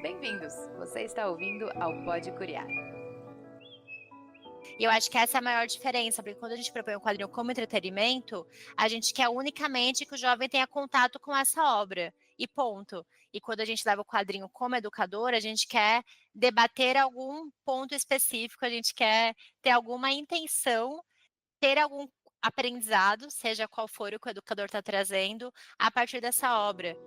Bem-vindos! Você está ouvindo ao Pode Curiar. E eu acho que essa é a maior diferença, porque quando a gente propõe um quadrinho como entretenimento, a gente quer unicamente que o jovem tenha contato com essa obra, e ponto. E quando a gente leva o quadrinho como educador, a gente quer debater algum ponto específico, a gente quer ter alguma intenção, ter algum aprendizado, seja qual for o que o educador está trazendo, a partir dessa obra.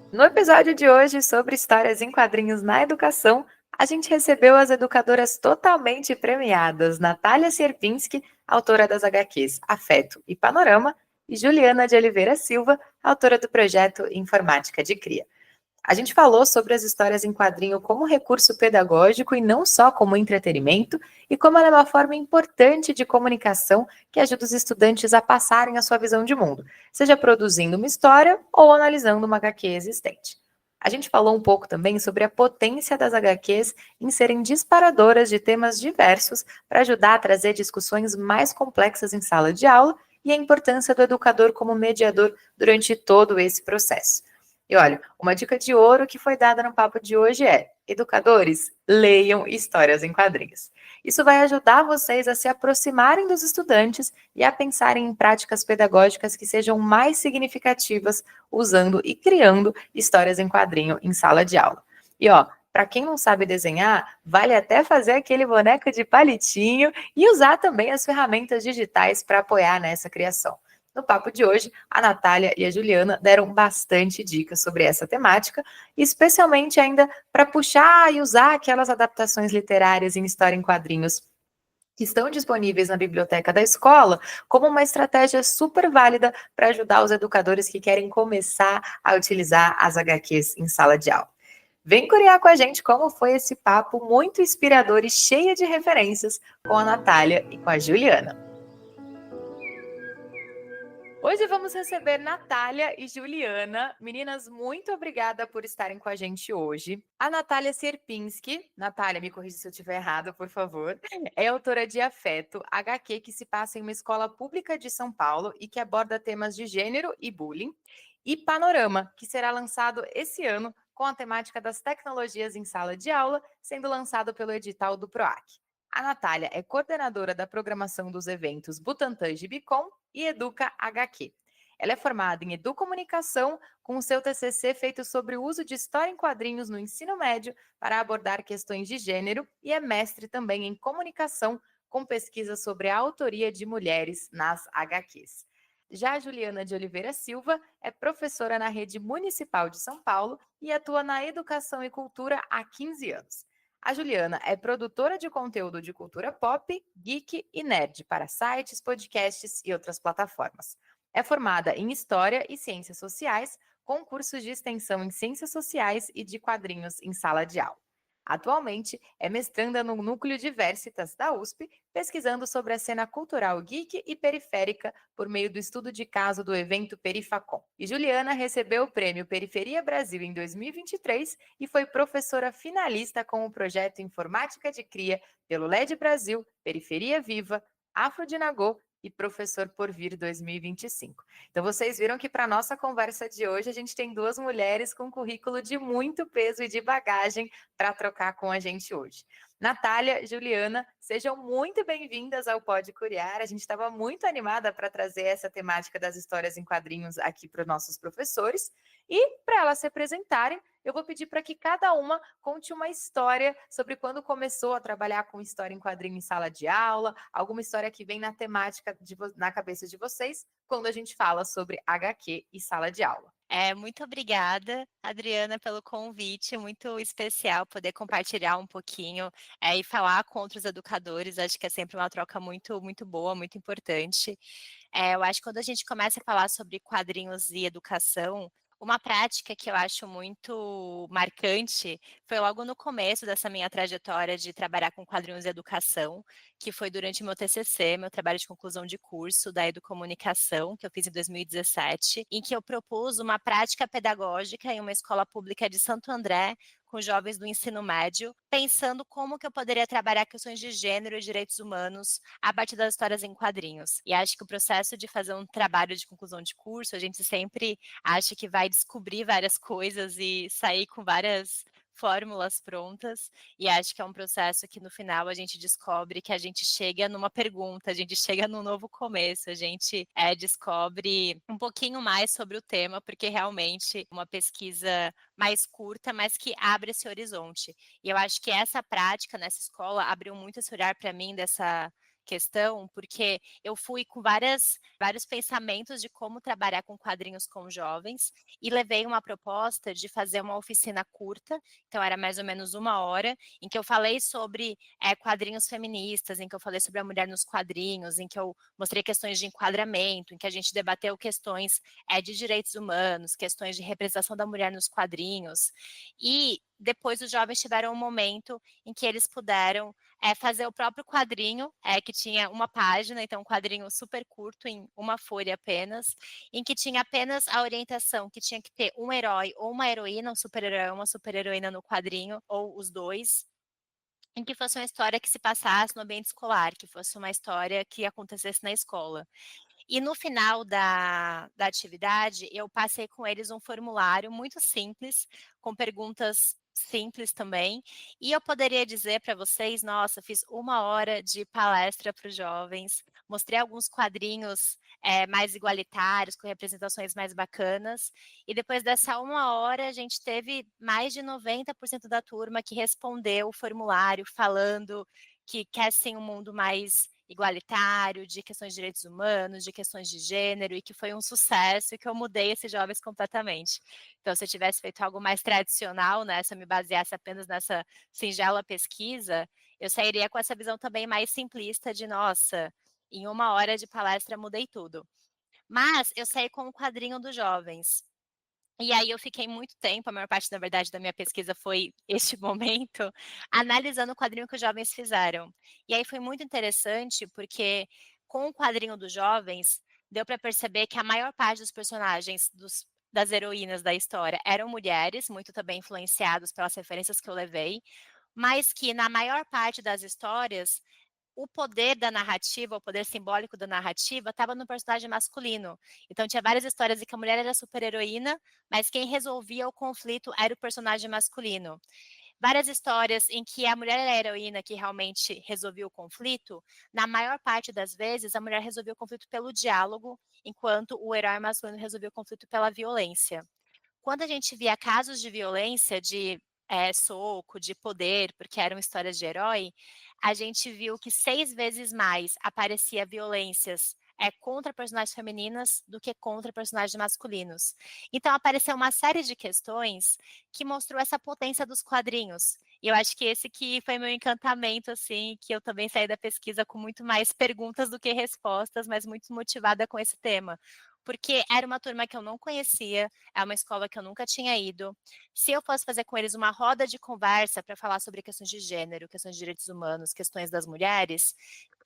No episódio de hoje sobre histórias em quadrinhos na educação, a gente recebeu as educadoras totalmente premiadas Natália Sierpinski, autora das HQs Afeto e Panorama, e Juliana de Oliveira Silva, autora do projeto Informática de Cria. A gente falou sobre as histórias em quadrinho como recurso pedagógico e não só como entretenimento, e como ela é uma forma importante de comunicação que ajuda os estudantes a passarem a sua visão de mundo, seja produzindo uma história ou analisando uma HQ existente. A gente falou um pouco também sobre a potência das HQs em serem disparadoras de temas diversos para ajudar a trazer discussões mais complexas em sala de aula e a importância do educador como mediador durante todo esse processo. E olha, uma dica de ouro que foi dada no papo de hoje é: educadores, leiam histórias em quadrinhos. Isso vai ajudar vocês a se aproximarem dos estudantes e a pensarem em práticas pedagógicas que sejam mais significativas usando e criando histórias em quadrinho em sala de aula. E ó, para quem não sabe desenhar, vale até fazer aquele boneco de palitinho e usar também as ferramentas digitais para apoiar nessa criação. No papo de hoje, a Natália e a Juliana deram bastante dicas sobre essa temática, especialmente ainda para puxar e usar aquelas adaptações literárias em história em quadrinhos que estão disponíveis na biblioteca da escola, como uma estratégia super válida para ajudar os educadores que querem começar a utilizar as HQs em sala de aula. Vem curiar com a gente como foi esse papo muito inspirador e cheio de referências com a Natália e com a Juliana. Hoje vamos receber Natália e Juliana. Meninas, muito obrigada por estarem com a gente hoje. A Natália Sierpinski, Natália, me corrija se eu estiver errada, por favor, é autora de Afeto, HQ que se passa em uma escola pública de São Paulo e que aborda temas de gênero e bullying, e Panorama, que será lançado esse ano com a temática das tecnologias em sala de aula, sendo lançado pelo edital do PROAC. A Natália é coordenadora da programação dos eventos Butantan Gibicon e Educa HQ. Ela é formada em Educomunicação, com o seu TCC feito sobre o uso de história em quadrinhos no ensino médio para abordar questões de gênero, e é mestre também em Comunicação, com pesquisa sobre a autoria de mulheres nas HQs. Já a Juliana de Oliveira Silva é professora na Rede Municipal de São Paulo e atua na Educação e Cultura há 15 anos. A Juliana é produtora de conteúdo de cultura pop, geek e nerd para sites, podcasts e outras plataformas. É formada em História e Ciências Sociais, com cursos de extensão em Ciências Sociais e de quadrinhos em sala de aula. Atualmente, é mestranda no Núcleo Diversitas da USP, pesquisando sobre a cena cultural geek e periférica por meio do estudo de caso do evento Perifacom. E Juliana recebeu o prêmio Periferia Brasil em 2023 e foi professora finalista com o projeto Informática de Cria pelo LED Brasil, Periferia Viva, Afrodinagô e Professor por Vir 2025. Então vocês viram que para a nossa conversa de hoje a gente tem duas mulheres com currículo de muito peso e de bagagem para trocar com a gente hoje. Natália, Juliana, sejam muito bem-vindas ao Pode Curiar. A gente estava muito animada para trazer essa temática das histórias em quadrinhos aqui para os nossos professores. E para elas se apresentarem, eu vou pedir para que cada uma conte uma história sobre quando começou a trabalhar com história em quadrinho em sala de aula, alguma história que vem na temática na cabeça de vocês quando a gente fala sobre HQ e sala de aula. Muito obrigada, Adriana, pelo convite, muito especial poder compartilhar um pouquinho e falar com outros educadores, acho que é sempre uma troca muito, muito boa, muito importante. Eu acho que quando a gente começa a falar sobre quadrinhos e educação, uma prática que eu acho muito marcante foi logo no começo dessa minha trajetória de trabalhar com quadrinhos e educação, que foi durante o meu TCC, meu trabalho de conclusão de curso da Educomunicação, que eu fiz em 2017, em que eu propus uma prática pedagógica em uma escola pública de Santo André, com jovens do ensino médio, pensando como que eu poderia trabalhar questões de gênero e direitos humanos a partir das histórias em quadrinhos. E acho que o processo de fazer um trabalho de conclusão de curso, a gente sempre acha que vai descobrir várias coisas e sair com várias fórmulas prontas, e acho que é um processo que no final a gente descobre que a gente chega numa pergunta, a gente chega num novo começo, a gente descobre um pouquinho mais sobre o tema, porque realmente uma pesquisa mais curta, mas que abre esse horizonte. E eu acho que essa prática nessa escola abriu muito esse olhar para mim dessa questão, porque eu fui com vários pensamentos de como trabalhar com quadrinhos com jovens e levei uma proposta de fazer uma oficina curta, então era mais ou menos 1 hora, em que eu falei sobre quadrinhos feministas, em que eu falei sobre a mulher nos quadrinhos, em que eu mostrei questões de enquadramento, em que a gente debateu questões de direitos humanos, questões de representação da mulher nos quadrinhos, e depois os jovens tiveram um momento em que eles puderam fazer o próprio quadrinho, que tinha uma página, então um quadrinho super curto, em uma folha apenas, em que tinha apenas a orientação que tinha que ter um herói ou uma heroína, um super-herói ou uma super-heroína no quadrinho, ou os dois, em que fosse uma história que se passasse no ambiente escolar, que fosse uma história que acontecesse na escola. E no final da atividade, eu passei com eles um formulário muito simples, com perguntas simples também, e eu poderia dizer para vocês, nossa, fiz 1 hora de palestra para os jovens, mostrei alguns quadrinhos mais igualitários, com representações mais bacanas, e depois dessa 1 hora, a gente teve mais de 90% da turma que respondeu o formulário, falando que quer sim um mundo mais igualitário, de questões de direitos humanos, de questões de gênero, e que foi um sucesso e que eu mudei esses jovens completamente. Então, se eu tivesse feito algo mais tradicional, né, se eu me baseasse apenas nessa singela pesquisa, eu sairia com essa visão também mais simplista de, nossa, em 1 hora de palestra mudei tudo. Mas eu saí com o quadrinho dos jovens. E aí eu fiquei muito tempo, a maior parte, na verdade, da minha pesquisa foi este momento, analisando o quadrinho que os jovens fizeram. E aí foi muito interessante, porque com o quadrinho dos jovens, deu para perceber que a maior parte dos personagens das heroínas da história eram mulheres, muito também influenciados pelas referências que eu levei, mas que na maior parte das histórias o poder da narrativa, o poder simbólico da narrativa, estava no personagem masculino. Então, tinha várias histórias em que a mulher era super-heroína, mas quem resolvia o conflito era o personagem masculino. Várias histórias em que a mulher era a heroína que realmente resolvia o conflito, na maior parte das vezes, a mulher resolvia o conflito pelo diálogo, enquanto o herói masculino resolvia o conflito pela violência. Quando a gente via casos de violência, de soco, de poder, porque eram histórias de herói, a gente viu que 6 vezes mais aparecia violências contra personagens femininas do que contra personagens masculinos. Então apareceu uma série de questões que mostrou essa potência dos quadrinhos. E eu acho que esse que foi meu encantamento, assim, que eu também saí da pesquisa com muito mais perguntas do que respostas, mas muito motivada com esse tema. Porque era uma turma que eu não conhecia, é uma escola que eu nunca tinha ido. Se eu fosse fazer com eles uma roda de conversa para falar sobre questões de gênero, questões de direitos humanos, questões das mulheres,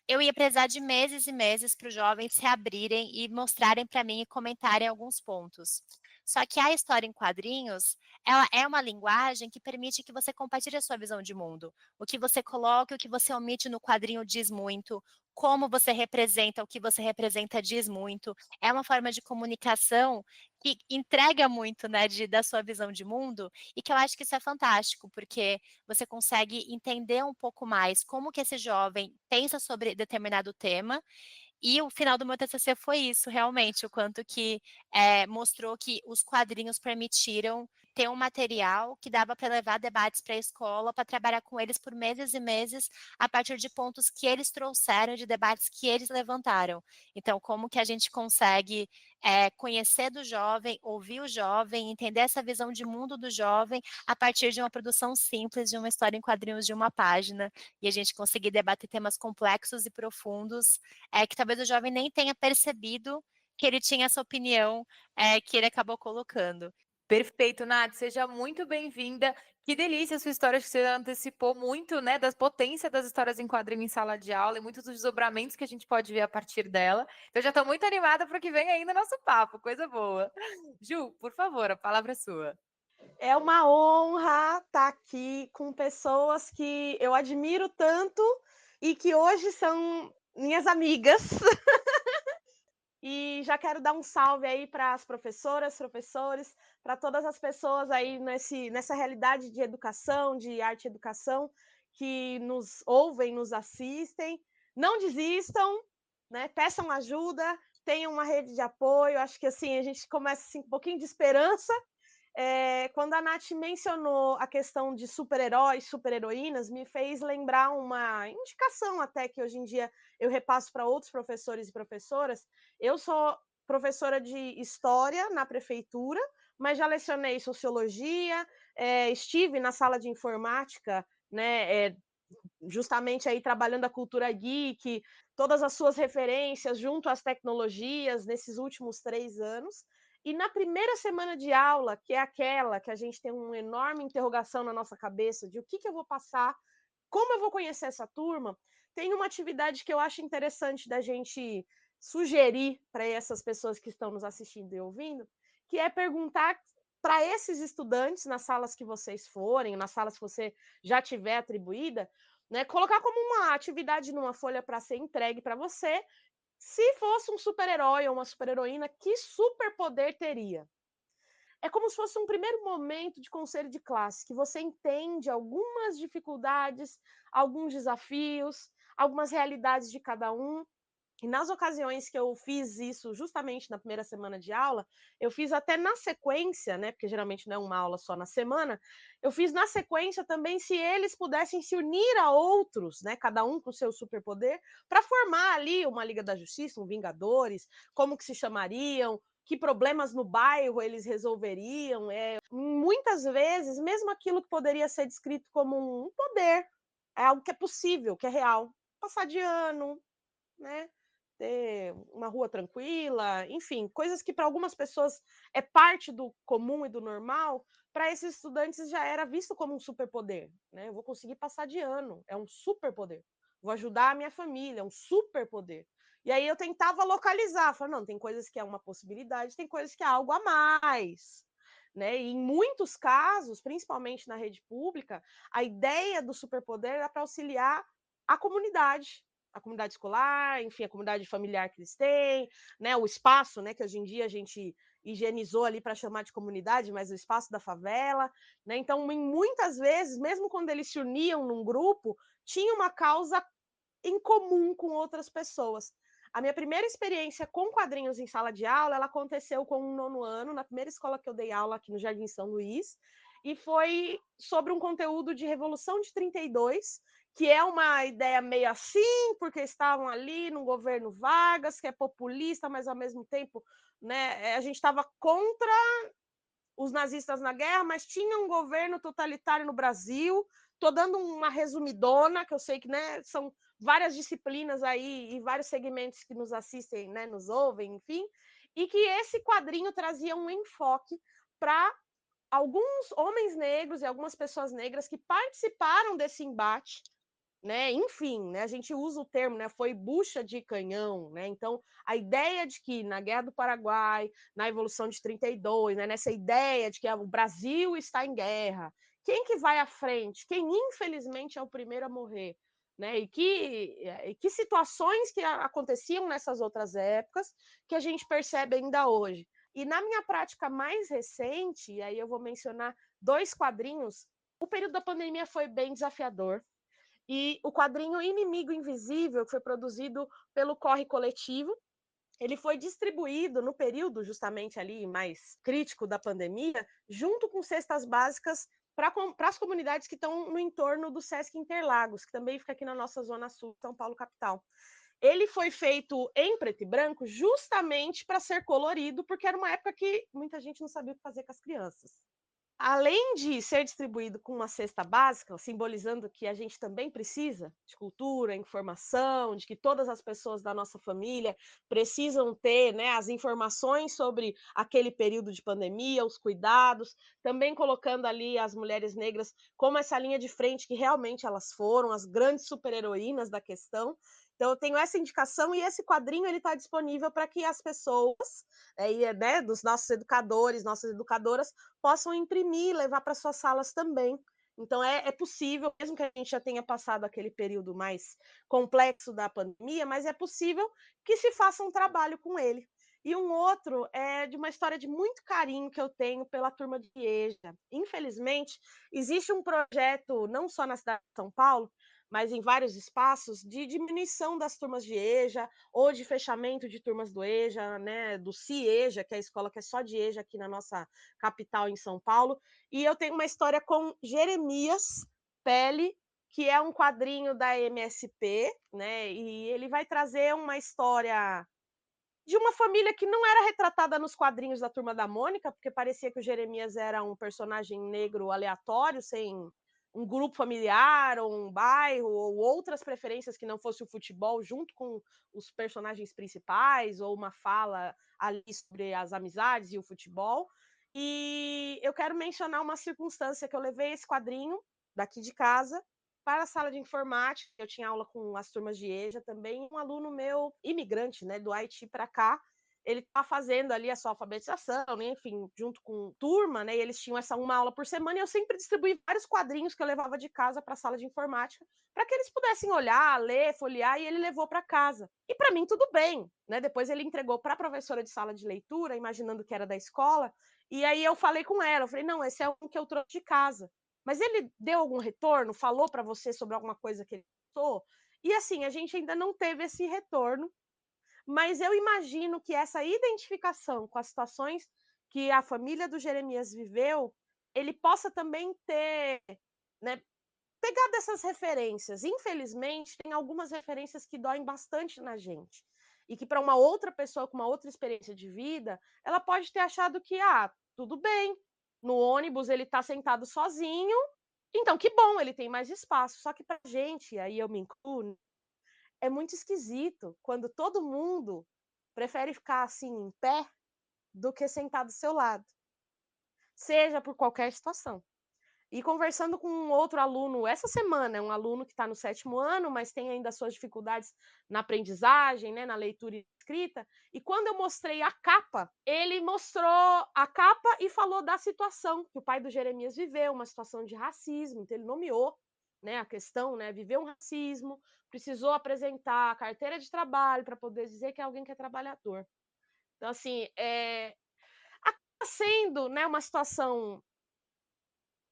eu ia precisar de meses e meses para os jovens se abrirem e mostrarem para mim e comentarem alguns pontos. Só que a história em quadrinhos, ela é uma linguagem que permite que você compartilhe a sua visão de mundo. O que você coloca, o que você omite no quadrinho diz muito, como você representa, o que você representa diz muito. É uma forma de comunicação que entrega muito, né, da sua visão de mundo, e que eu acho que isso é fantástico, porque você consegue entender um pouco mais como que esse jovem pensa sobre determinado tema, e o final do meu TCC foi isso, realmente, o quanto que mostrou que os quadrinhos permitiram ter um material que dava para levar debates para a escola, para trabalhar com eles por meses e meses, a partir de pontos que eles trouxeram, de debates que eles levantaram. Então, como que a gente consegue conhecer do jovem, ouvir o jovem, entender essa visão de mundo do jovem, a partir de uma produção simples, de uma história em quadrinhos de uma página, e a gente conseguir debater temas complexos e profundos, que talvez o jovem nem tenha percebido que ele tinha essa opinião que ele acabou colocando. Perfeito, Nath, seja muito bem-vinda. Que delícia a sua história, acho que você antecipou muito, né, da potência das histórias em quadrinho em sala de aula e muitos dos desdobramentos que a gente pode ver a partir dela. Então, já estou muito animada para o que vem aí no nosso papo, coisa boa. Ju, por favor, a palavra é sua. É uma honra estar aqui com pessoas que eu admiro tanto e que hoje são minhas amigas. E já quero dar um salve aí para as professoras, professores, para todas as pessoas aí nessa realidade de educação, de arte e educação, que nos ouvem, nos assistem. Não desistam, né? Peçam ajuda, tenham uma rede de apoio. Acho que assim a gente começa assim, com um pouquinho de esperança. Quando a Nath mencionou a questão de super-heróis, super-heroínas, me fez lembrar uma indicação até que hoje em dia eu repasso para outros professores e professoras. Eu sou professora de História na prefeitura, mas já lecionei Sociologia, estive na sala de Informática, né, justamente aí trabalhando a cultura geek, todas as suas referências junto às tecnologias nesses últimos 3 anos. E na primeira semana de aula, que é aquela que a gente tem uma enorme interrogação na nossa cabeça de o que eu vou passar, como eu vou conhecer essa turma, tem uma atividade que eu acho interessante da gente sugerir para essas pessoas que estão nos assistindo e ouvindo, que é perguntar para esses estudantes nas salas que vocês forem, nas salas que você já tiver atribuída, né, colocar como uma atividade numa folha para ser entregue para você, se fosse um super-herói ou uma super-heroína, que superpoder teria? É como se fosse um primeiro momento de conselho de classe, que você entende algumas dificuldades, alguns desafios, algumas realidades de cada um. E nas ocasiões que eu fiz isso, justamente na primeira semana de aula, eu fiz até na sequência, né? Porque geralmente não é uma aula só na semana, eu fiz na sequência também se eles pudessem se unir a outros, né? Cada um com o seu superpoder, para formar ali uma Liga da Justiça, um Vingadores, como que se chamariam, que problemas no bairro eles resolveriam. Muitas vezes, mesmo aquilo que poderia ser descrito como um poder, é algo que é possível, que é real. Passar de ano, né? Ter uma rua tranquila, enfim, coisas que para algumas pessoas é parte do comum e do normal, para esses estudantes já era visto como um superpoder, né? Eu vou conseguir passar de ano, é um superpoder. Vou ajudar a minha família, é um superpoder. E aí eu tentava localizar, falar, não, tem coisas que é uma possibilidade, tem coisas que é algo a mais. Né? E em muitos casos, principalmente na rede pública, a ideia do superpoder era para auxiliar a comunidade escolar, enfim, a comunidade familiar que eles têm, né, o espaço, né, que hoje em dia a gente higienizou ali para chamar de comunidade, mas o espaço da favela, né? Então, muitas vezes, mesmo quando eles se uniam num grupo, tinha uma causa em comum com outras pessoas. A minha primeira experiência com quadrinhos em sala de aula, ela aconteceu com o 9º ano, na primeira escola que eu dei aula aqui no Jardim São Luís, e foi sobre um conteúdo de Revolução de 32, que é uma ideia meio assim, porque estavam ali no governo Vargas, que é populista, mas ao mesmo tempo, né, a gente estava contra os nazistas na guerra, mas tinha um governo totalitário no Brasil. Estou dando uma resumidona, que eu sei que, né, são várias disciplinas aí e vários segmentos que nos assistem, né, nos ouvem, enfim, e que esse quadrinho trazia um enfoque para alguns homens negros e algumas pessoas negras que participaram desse embate, né? Enfim, né? A gente usa o termo, né? Foi bucha de canhão, né? Então, a ideia de que na Guerra do Paraguai, na Evolução de 32, né? Nessa ideia de que o Brasil está em guerra, quem que vai à frente? Quem, infelizmente, é o primeiro a morrer? Né? E que situações que aconteciam nessas outras épocas que a gente percebe ainda hoje. E na minha prática mais recente, e aí eu vou mencionar 2 quadrinhos, o período da pandemia foi bem desafiador, e o quadrinho Inimigo Invisível, que foi produzido pelo Corre Coletivo, ele foi distribuído no período justamente ali mais crítico da pandemia, junto com cestas básicas para as comunidades que estão no entorno do Sesc Interlagos, que também fica aqui na nossa zona sul, São Paulo capital. Ele foi feito em preto e branco justamente para ser colorido, porque era uma época que muita gente não sabia o que fazer com as crianças. além de ser distribuído com uma cesta básica, simbolizando que a gente também precisa de cultura, informação, de que todas as pessoas da nossa família precisam ter, né, as informações sobre aquele período de pandemia, os cuidados, também colocando ali as mulheres negras como essa linha de frente que realmente elas foram, as grandes super-heroínas da questão. Então eu tenho essa indicação e esse quadrinho ele está disponível para que as pessoas, né, dos nossos educadores, nossas educadoras, possam imprimir e levar para suas salas também. Então é possível, mesmo que a gente já tenha passado aquele período mais complexo da pandemia, mas é possível que se faça um trabalho com ele. E um outro é de uma história de muito carinho que eu tenho pela turma de EJA. Infelizmente, existe um projeto, não só na cidade de São Paulo, mas em vários espaços, de diminuição das turmas de EJA ou de fechamento de turmas do EJA, né, do CIEJA, que é a escola que é só de EJA aqui na nossa capital, em São Paulo. E eu tenho uma história com Jeremias Pele, que é um quadrinho da MSP, né? E ele vai trazer uma história de uma família que não era retratada nos quadrinhos da Turma da Mônica, porque parecia que o Jeremias era um personagem negro aleatório, sem um grupo familiar, ou um bairro, ou outras preferências que não fosse o futebol, junto com os personagens principais, ou uma fala ali sobre as amizades e o futebol. E eu quero mencionar uma circunstância que eu levei esse quadrinho daqui de casa para a sala de informática. Eu tinha aula com as turmas de EJA também. Um aluno meu, imigrante, né, do Haiti para cá, ele está fazendo ali a sua alfabetização, né, enfim, junto com turma, né, e eles tinham essa uma aula por semana, e eu sempre distribuí vários quadrinhos que eu levava de casa para a sala de informática, para que eles pudessem olhar, ler, folhear, e ele levou para casa. E para mim tudo bem, né? Depois ele entregou para a professora de sala de leitura, imaginando que era da escola, e aí eu falei com ela, eu falei, não, esse é um que eu trouxe de casa. Mas ele deu algum retorno? Falou para você sobre alguma coisa que ele gostou? E assim, a gente ainda não teve esse retorno, mas eu imagino que essa identificação com as situações que a família do Jeremias viveu, ele possa também ter, né, pegado essas referências. Infelizmente, tem algumas referências que doem bastante na gente. E que para uma outra pessoa com uma outra experiência de vida, ela pode ter achado que, tudo bem, no ônibus ele está sentado sozinho, então que bom, ele tem mais espaço. Só que para a gente, aí eu me incluo, é muito esquisito quando todo mundo prefere ficar assim em pé do que sentado do seu lado, seja por qualquer situação. E conversando com um outro aluno essa semana, um aluno que está no 7º ano, mas tem ainda suas dificuldades na aprendizagem, né, na leitura e escrita, e quando eu mostrei a capa, ele mostrou a capa e falou da situação que o pai do Jeremias viveu, uma situação de racismo, então ele nomeou, né, a questão, né, viveu um racismo, precisou apresentar a carteira de trabalho para poder dizer que é alguém que é trabalhador. Então, assim, acaba sendo, né, uma situação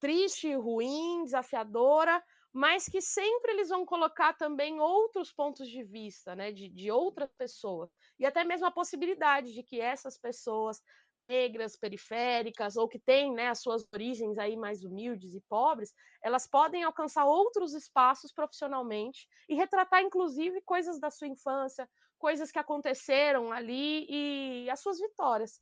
triste, ruim, desafiadora, mas que sempre eles vão colocar também outros pontos de vista, né, de outras pessoas. E até mesmo a possibilidade de que essas pessoas negras, periféricas, ou que têm, né, as suas origens aí mais humildes e pobres, elas podem alcançar outros espaços profissionalmente e retratar, inclusive, coisas da sua infância, coisas que aconteceram ali e as suas vitórias.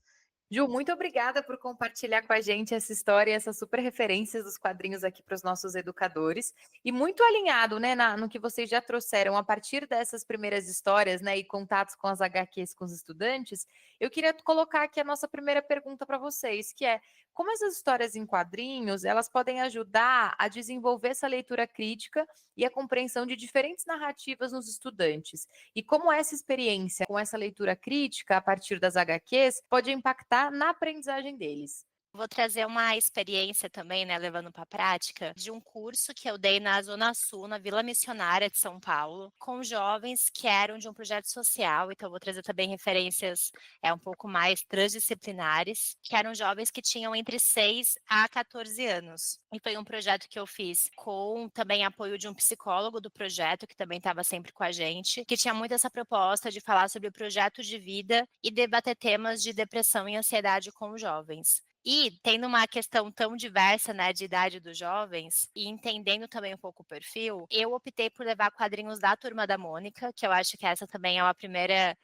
Ju, muito obrigada por compartilhar com a gente essa história e essas super referências dos quadrinhos aqui para os nossos educadores. E muito alinhado, né, no que vocês já trouxeram a partir dessas primeiras histórias, né, e contatos com as HQs com os estudantes, eu queria colocar aqui a nossa primeira pergunta para vocês, que é: como essas histórias em quadrinhos, elas podem ajudar a desenvolver essa leitura crítica e a compreensão de diferentes narrativas nos estudantes? E como essa experiência com essa leitura crítica a partir das HQs pode impactar na aprendizagem deles? Vou trazer uma experiência também, né, levando para a prática, de um curso que eu dei na Zona Sul, na Vila Missionária de São Paulo, com jovens que eram de um projeto social. Então, vou trazer também referências um pouco mais transdisciplinares, que eram jovens que tinham entre 6 a 14 anos. E foi um projeto que eu fiz com também apoio de um psicólogo do projeto, que também estava sempre com a gente, que tinha muito essa proposta de falar sobre o projeto de vida e debater temas de depressão e ansiedade com os jovens. E tendo uma questão tão diversa, né, de idade dos jovens, e entendendo também um pouco o perfil, eu optei por levar quadrinhos da Turma da Mônica, que eu acho que essa também é uma primeira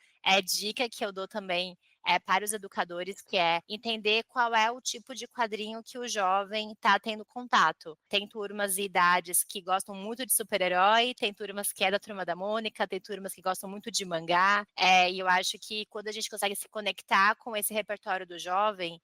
dica que eu dou também para os educadores, que é entender qual é o tipo de quadrinho que o jovem está tendo contato. Tem turmas e idades que gostam muito de super-herói, tem turmas que é da Turma da Mônica, tem turmas que gostam muito de mangá, e eu acho que quando a gente consegue se conectar com esse repertório do jovem,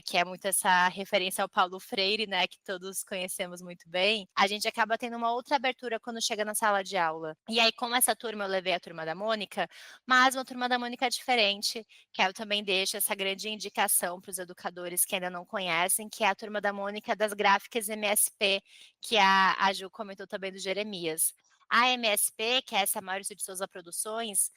que é muito essa referência ao Paulo Freire, né, que todos conhecemos muito bem, a gente acaba tendo uma outra abertura quando chega na sala de aula. E aí, como essa turma, eu levei a Turma da Mônica, mas uma Turma da Mônica diferente, que eu também deixo essa grande indicação para os educadores que ainda não conhecem, que é a Turma da Mônica das gráficas MSP, que a Ju comentou também do Jeremias. A MSP, que é essa Maurício de Souza Produções,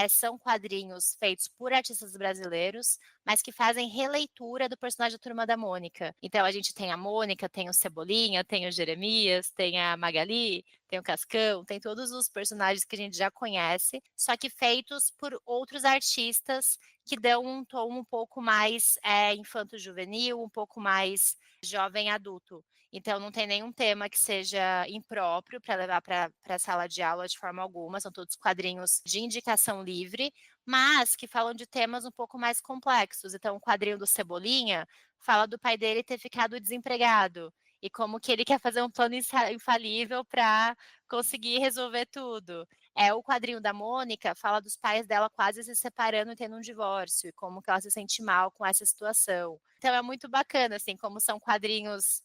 são quadrinhos feitos por artistas brasileiros, mas que fazem releitura do personagem da Turma da Mônica. Então, a gente tem a Mônica, tem o Cebolinha, tem o Jeremias, tem a Magali, tem o Cascão, tem todos os personagens que a gente já conhece, só que feitos por outros artistas que dão um tom um pouco mais infanto-juvenil, um pouco mais jovem adulto. Então, não tem nenhum tema que seja impróprio para levar para a sala de aula de forma alguma, são todos quadrinhos de indicação livre, mas que falam de temas um pouco mais complexos. Então, o quadrinho do Cebolinha fala do pai dele ter ficado desempregado e como que ele quer fazer um plano infalível para conseguir resolver tudo. O quadrinho da Mônica fala dos pais dela quase se separando e tendo um divórcio, e como que ela se sente mal com essa situação. Então é muito bacana, assim, como são quadrinhos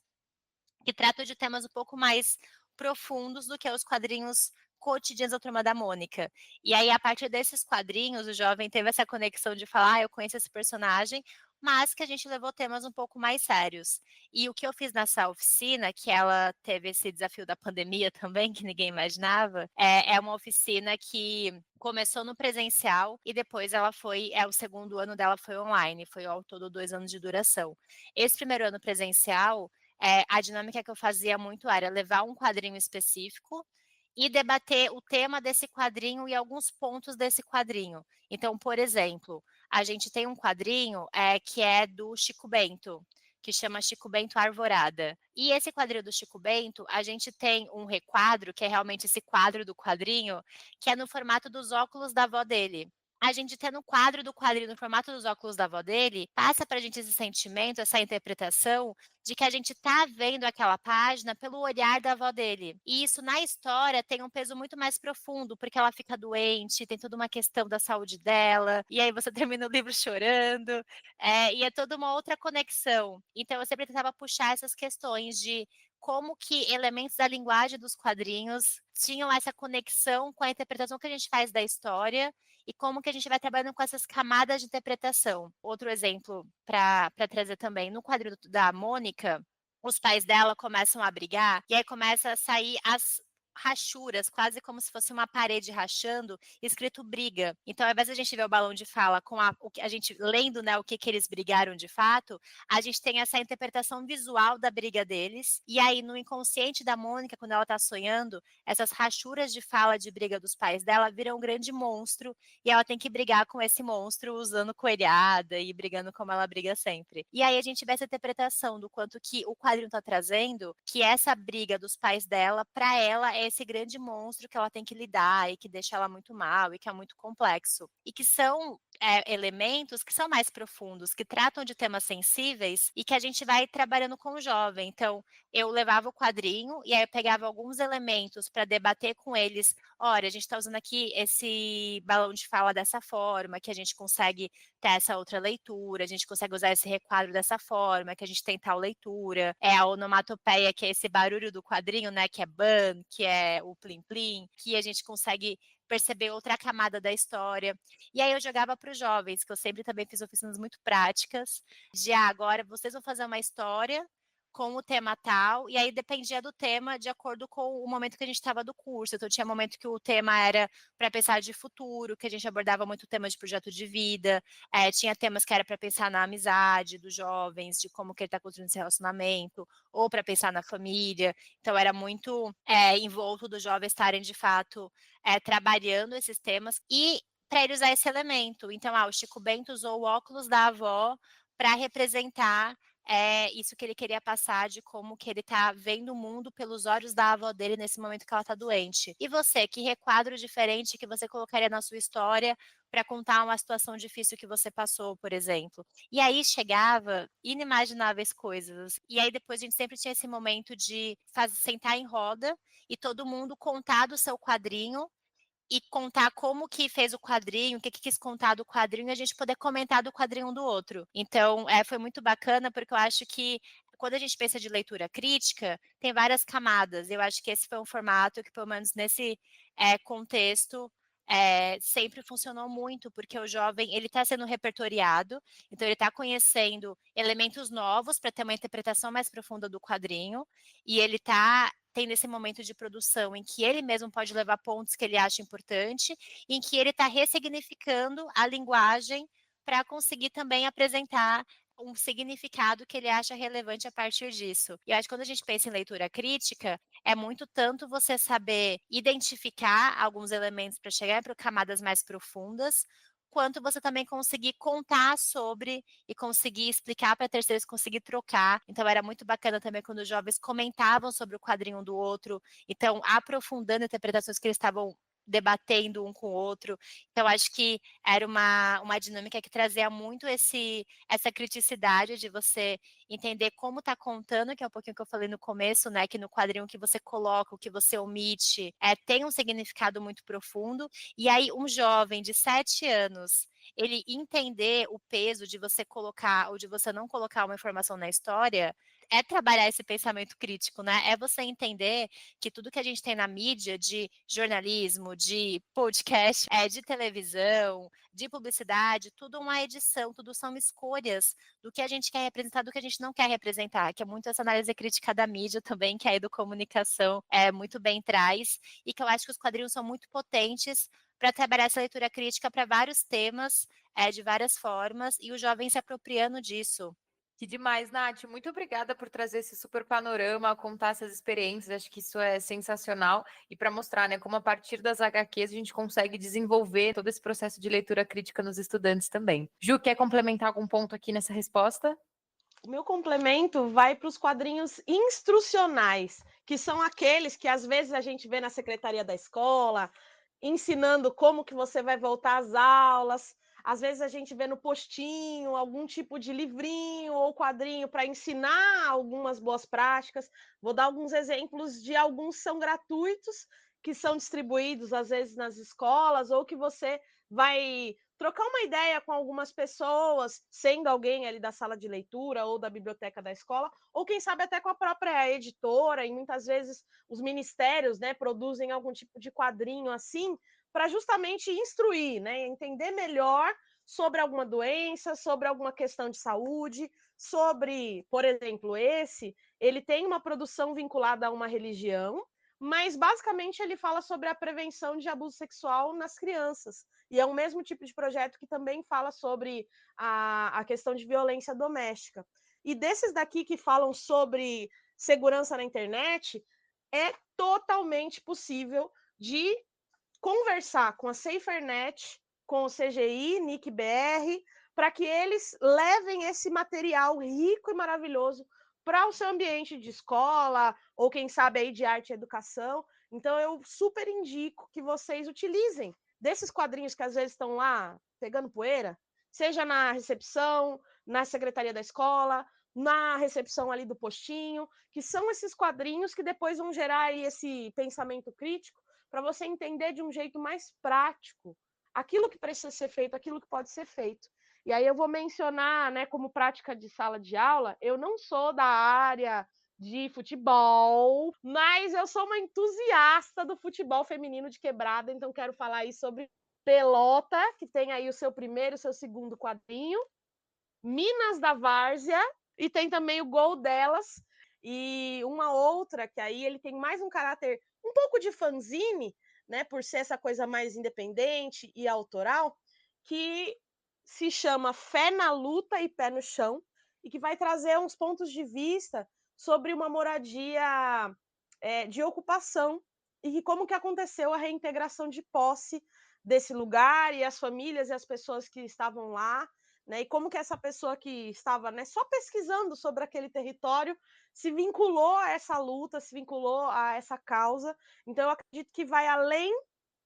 que tratam de temas um pouco mais profundos do que os quadrinhos cotidianos da Turma da Mônica. E aí, a partir desses quadrinhos, o jovem teve essa conexão de falar, eu conheço esse personagem, mas que a gente levou temas um pouco mais sérios. E o que eu fiz nessa oficina, que ela teve esse desafio da pandemia também, que ninguém imaginava, é uma oficina que começou no presencial e depois ela foi, o segundo ano dela foi online, foi ao todo 2 anos de duração. Esse primeiro ano presencial, a dinâmica que eu fazia muito era levar um quadrinho específico e debater o tema desse quadrinho e alguns pontos desse quadrinho. Então, por exemplo, a gente tem um quadrinho que é do Chico Bento, que chama Chico Bento Arvorada. E esse quadrinho do Chico Bento, a gente tem um requadro, que é realmente esse quadro do quadrinho, que é no formato dos óculos da avó dele. A gente tendo o quadro do quadrinho no formato dos óculos da avó dele, passa pra gente esse sentimento, essa interpretação de que a gente tá vendo aquela página pelo olhar da avó dele. E isso na história tem um peso muito mais profundo, porque ela fica doente, tem toda uma questão da saúde dela, e aí você termina o livro chorando, e é toda uma outra conexão. Então eu sempre tentava puxar essas questões de como que elementos da linguagem dos quadrinhos tinham essa conexão com a interpretação que a gente faz da história e como que a gente vai trabalhando com essas camadas de interpretação. Outro exemplo para trazer também, no quadrinho da Mônica, os pais dela começam a brigar e aí começa a sair as rachuras, quase como se fosse uma parede rachando, escrito briga. Então, ao invés de a gente ver o balão de fala com o que a gente lendo, né, o que eles brigaram de fato, a gente tem essa interpretação visual da briga deles. E aí, no inconsciente da Mônica, quando ela tá sonhando, essas rachuras de fala de briga dos pais dela viram um grande monstro e ela tem que brigar com esse monstro usando coelhada e brigando como ela briga sempre. E aí a gente vê essa interpretação do quanto que o quadrinho tá trazendo, que essa briga dos pais dela, para ela, é esse grande monstro que ela tem que lidar e que deixa ela muito mal e que é muito complexo. E que são elementos que são mais profundos, que tratam de temas sensíveis e que a gente vai trabalhando com o jovem. Então, eu levava o quadrinho e aí eu pegava alguns elementos para debater com eles. Olha, a gente está usando aqui esse balão de fala dessa forma, que a gente consegue ter essa outra leitura, a gente consegue usar esse requadro dessa forma, que a gente tem tal leitura. A onomatopeia, que é esse barulho do quadrinho, né, que é ban, que é o plim-plim, que a gente consegue perceber outra camada da história. E aí eu jogava para os jovens, que eu sempre também fiz oficinas muito práticas, de agora vocês vão fazer uma história com o tema tal, e aí dependia do tema de acordo com o momento que a gente estava do curso. Então, tinha momento que o tema era para pensar de futuro, que a gente abordava muito o tema de projeto de vida, tinha temas que era para pensar na amizade dos jovens, de como que ele está construindo esse relacionamento, ou para pensar na família. Então, era muito envolto dos jovens estarem, de fato, trabalhando esses temas, e para ele usar esse elemento. Então, o Chico Bento usou o óculos da avó para representar é isso que ele queria passar de como que ele tá vendo o mundo pelos olhos da avó dele nesse momento que ela tá doente. E você, que requadro diferente que você colocaria na sua história para contar uma situação difícil que você passou, por exemplo? E aí chegava inimagináveis coisas. E aí depois a gente sempre tinha esse momento de sentar em roda e todo mundo contar do seu quadrinho e contar como que fez o quadrinho, o que quis contar do quadrinho, e a gente poder comentar do quadrinho um do outro. Então, foi muito bacana, porque eu acho que quando a gente pensa de leitura crítica, tem várias camadas. Eu acho que esse foi um formato que, pelo menos nesse contexto, sempre funcionou muito, porque o jovem ele está sendo repertoriado, então ele está conhecendo elementos novos para ter uma interpretação mais profunda do quadrinho, e ele está tendo esse momento de produção em que ele mesmo pode levar pontos que ele acha importante, em que ele está ressignificando a linguagem para conseguir também apresentar um significado que ele acha relevante a partir disso. E eu acho que quando a gente pensa em leitura crítica, é muito tanto você saber identificar alguns elementos para chegar para camadas mais profundas, quanto você também conseguir contar sobre e conseguir explicar para terceiros, conseguir trocar. Então era muito bacana também quando os jovens comentavam sobre o quadrinho um do outro, então aprofundando interpretações que eles estavam debatendo um com o outro. Então acho que era uma dinâmica que trazia muito essa criticidade de você entender como está contando, que é um pouquinho que eu falei no começo, né, que no quadrinho que você coloca, o que você omite, tem um significado muito profundo. E aí um jovem de 7 anos, ele entender o peso de você colocar ou de você não colocar uma informação na história, é trabalhar esse pensamento crítico, né? É você entender que tudo que a gente tem na mídia de jornalismo, de podcast, de televisão, de publicidade, tudo uma edição, tudo são escolhas do que a gente quer representar, do que a gente não quer representar, que é muito essa análise crítica da mídia também, que a Educomunicação muito bem traz, e que eu acho que os quadrinhos são muito potentes para trabalhar essa leitura crítica para vários temas, de várias formas, e o jovem se apropriando disso. Que demais, Nath. Muito obrigada por trazer esse super panorama, contar essas experiências. Acho que isso é sensacional. E para mostrar, né, como a partir das HQs a gente consegue desenvolver todo esse processo de leitura crítica nos estudantes também. Ju, quer complementar algum ponto aqui nessa resposta? O meu complemento vai para os quadrinhos instrucionais, que são aqueles que às vezes a gente vê na secretaria da escola, ensinando como que você vai voltar às aulas. Às vezes a gente vê no postinho algum tipo de livrinho ou quadrinho para ensinar algumas boas práticas. Vou dar alguns exemplos de alguns são gratuitos, que são distribuídos às vezes nas escolas, ou que você vai trocar uma ideia com algumas pessoas, sendo alguém ali da sala de leitura ou da biblioteca da escola, ou quem sabe até com a própria editora, e muitas vezes os ministérios, né, produzem algum tipo de quadrinho assim, para justamente instruir, né, entender melhor sobre alguma doença, sobre alguma questão de saúde, sobre, por exemplo, ele tem uma produção vinculada a uma religião, mas basicamente ele fala sobre a prevenção de abuso sexual nas crianças. E é o mesmo tipo de projeto que também fala sobre a questão de violência doméstica. E desses daqui que falam sobre segurança na internet, é totalmente possível de conversar com a SaferNet, com o CGI, NIC-BR, para que eles levem esse material rico e maravilhoso para o seu ambiente de escola, ou quem sabe aí de arte e educação. Então eu super indico que vocês utilizem desses quadrinhos que às vezes estão lá pegando poeira, seja na recepção, na secretaria da escola, na recepção ali do postinho, que são esses quadrinhos que depois vão gerar aí esse pensamento crítico para você entender de um jeito mais prático aquilo que precisa ser feito, aquilo que pode ser feito. E aí eu vou mencionar, né, como prática de sala de aula, eu não sou da área de futebol, mas eu sou uma entusiasta do futebol feminino de quebrada, então quero falar aí sobre Pelota, que tem aí o seu primeiro e o seu segundo quadrinho, Minas da Várzea, e tem também o Gol Delas, e uma outra que aí ele tem mais um caráter um pouco de fanzine, né, por ser essa coisa mais independente e autoral, que se chama Fé na Luta e Pé no Chão, e que vai trazer uns pontos de vista sobre uma moradia de ocupação e como que aconteceu a reintegração de posse desse lugar e as famílias e as pessoas que estavam lá, né, e como que essa pessoa que estava, né, só pesquisando sobre aquele território, se vinculou a essa luta, se vinculou a essa causa. Então eu acredito que vai além,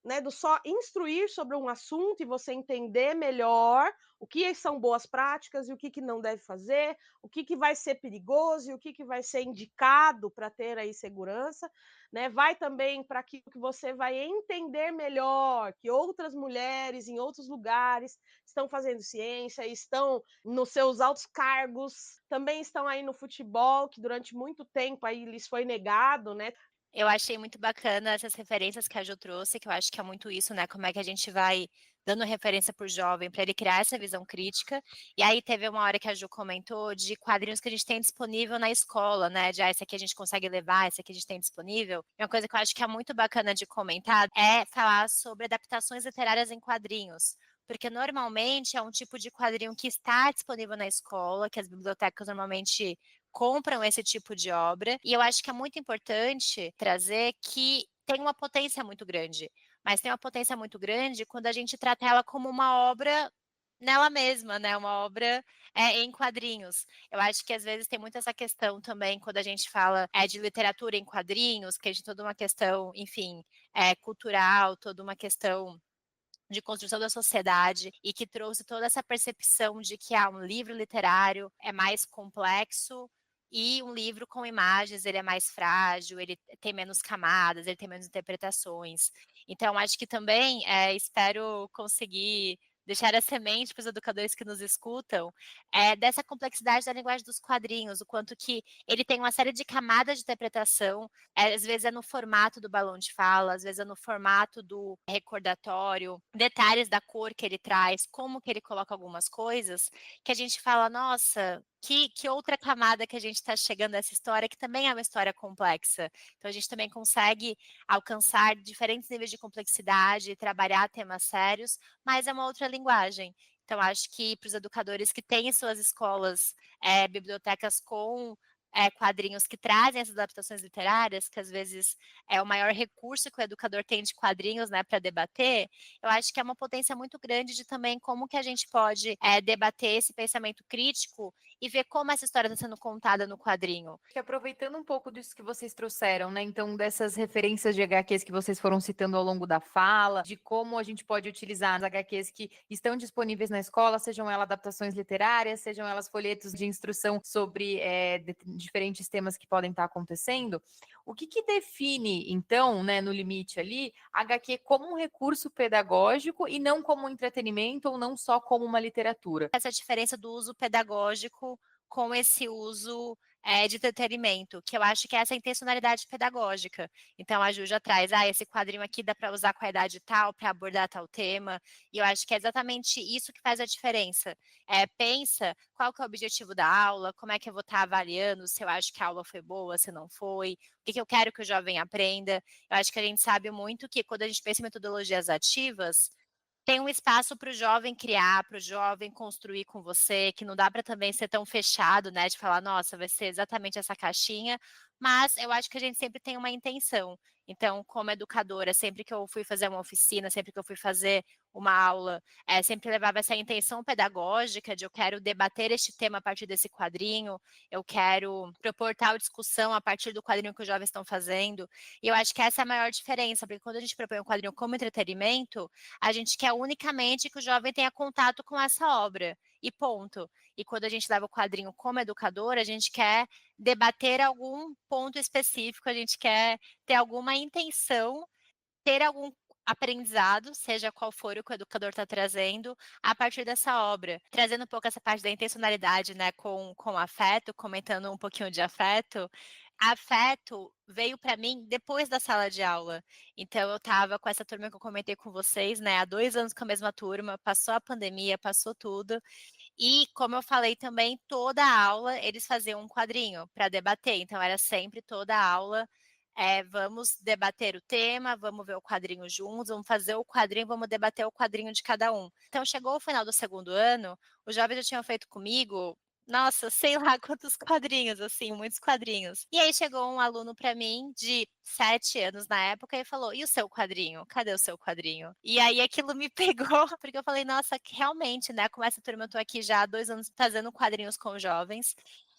né, do só instruir sobre um assunto e você entender melhor o que são boas práticas e o que não deve fazer, o que vai ser perigoso e o que vai ser indicado para ter aí segurança, né? Vai também para aquilo que você vai entender melhor que outras mulheres em outros lugares estão fazendo ciência, estão nos seus altos cargos, também estão aí no futebol, que durante muito tempo aí lhes foi negado, né? Eu achei muito bacana essas referências que a Ju trouxe, que eu acho que é muito isso, né, como é que a gente vai dando referência para o jovem, para ele criar essa visão crítica. E aí teve uma hora que a Ju comentou de quadrinhos que a gente tem disponível na escola, né, de esse aqui a gente consegue levar, esse aqui a gente tem disponível. E uma coisa que eu acho que é muito bacana de comentar é falar sobre adaptações literárias em quadrinhos. Porque normalmente é um tipo de quadrinho que está disponível na escola, que as bibliotecas normalmente compram esse tipo de obra, e eu acho que é muito importante trazer que tem uma potência muito grande, mas tem uma potência muito grande quando a gente trata ela como uma obra nela mesma, né, uma obra, em quadrinhos. Eu acho que às vezes tem muito essa questão também quando a gente fala, de literatura em quadrinhos, que é de toda uma questão, enfim, cultural, toda uma questão de construção da sociedade e que trouxe toda essa percepção de que um livro literário é mais complexo e um livro com imagens ele é mais frágil, ele tem menos camadas, ele tem menos interpretações. Então, acho que também espero conseguir deixar a semente para os educadores que nos escutam, dessa complexidade da linguagem dos quadrinhos, o quanto que ele tem uma série de camadas de interpretação, às vezes é no formato do balão de fala, às vezes é no formato do recordatório, detalhes da cor que ele traz, como que ele coloca algumas coisas, que a gente fala, nossa, que outra camada que a gente está chegando nessa história, que também é uma história complexa. Então a gente também consegue alcançar diferentes níveis de complexidade, trabalhar temas sérios, mas é uma outra linguagem. Então, acho que para os educadores que têm em suas escolas bibliotecas com quadrinhos que trazem essas adaptações literárias, que às vezes é o maior recurso que o educador tem de quadrinhos, né, para debater, eu acho que é uma potência muito grande de também como que a gente pode debater esse pensamento crítico e ver como essa história está sendo contada no quadrinho. Que aproveitando um pouco disso que vocês trouxeram, né? Então, dessas referências de HQs que vocês foram citando ao longo da fala, de como a gente pode utilizar as HQs que estão disponíveis na escola, sejam elas adaptações literárias, sejam elas folhetos de instrução sobre diferentes temas que podem estar acontecendo. O que define, então, né, no limite ali, a HQ como um recurso pedagógico e não como um entretenimento ou não só como uma literatura? Essa diferença do uso pedagógico com esse uso de entretenimento, que eu acho que é essa intencionalidade pedagógica. Então, a Ju já traz, esse quadrinho aqui dá para usar com a idade tal, para abordar tal tema, e eu acho que é exatamente isso que faz a diferença. Pensa qual que é o objetivo da aula, como é que eu vou estar avaliando se eu acho que a aula foi boa, se não foi, o que eu quero que o jovem aprenda. Eu acho que a gente sabe muito que quando a gente pensa em metodologias ativas, tem um espaço para o jovem criar, para o jovem construir com você, que não dá para também ser tão fechado, né, de falar: "Nossa, vai ser exatamente essa caixinha", mas eu acho que a gente sempre tem uma intenção. Então, como educadora, sempre que eu fui fazer uma oficina, sempre que eu fui fazer uma aula, sempre levava essa intenção pedagógica de eu quero debater este tema a partir desse quadrinho, eu quero propor tal discussão a partir do quadrinho que os jovens estão fazendo, e eu acho que essa é a maior diferença, porque quando a gente propõe um quadrinho como entretenimento, a gente quer unicamente que o jovem tenha contato com essa obra, e ponto. E quando a gente leva o quadrinho como educador, a gente quer debater algum ponto específico, a gente quer ter alguma intenção, ter algum aprendizado, seja qual for o que o educador está trazendo, a partir dessa obra. Trazendo um pouco essa parte da intencionalidade, né, com afeto, comentando um pouquinho de afeto. Afeto veio para mim depois da sala de aula. Então eu estava com essa turma que eu comentei com vocês, né, há 2 anos com a mesma turma, passou a pandemia, passou tudo, e como eu falei também, toda a aula eles faziam um quadrinho para debater, então era sempre toda a aula, vamos debater o tema, vamos ver o quadrinho juntos, vamos fazer o quadrinho, vamos debater o quadrinho de cada um. Então chegou o final do segundo ano, os jovens já tinham feito comigo Nossa, sei lá quantos quadrinhos, assim, muitos quadrinhos. E aí chegou um aluno para mim de 7 anos na época e falou: "E o seu quadrinho? Cadê o seu quadrinho?". E aí aquilo me pegou, porque eu falei: "Nossa, que realmente, né, com essa turma eu tô aqui já há 2 anos fazendo quadrinhos com jovens".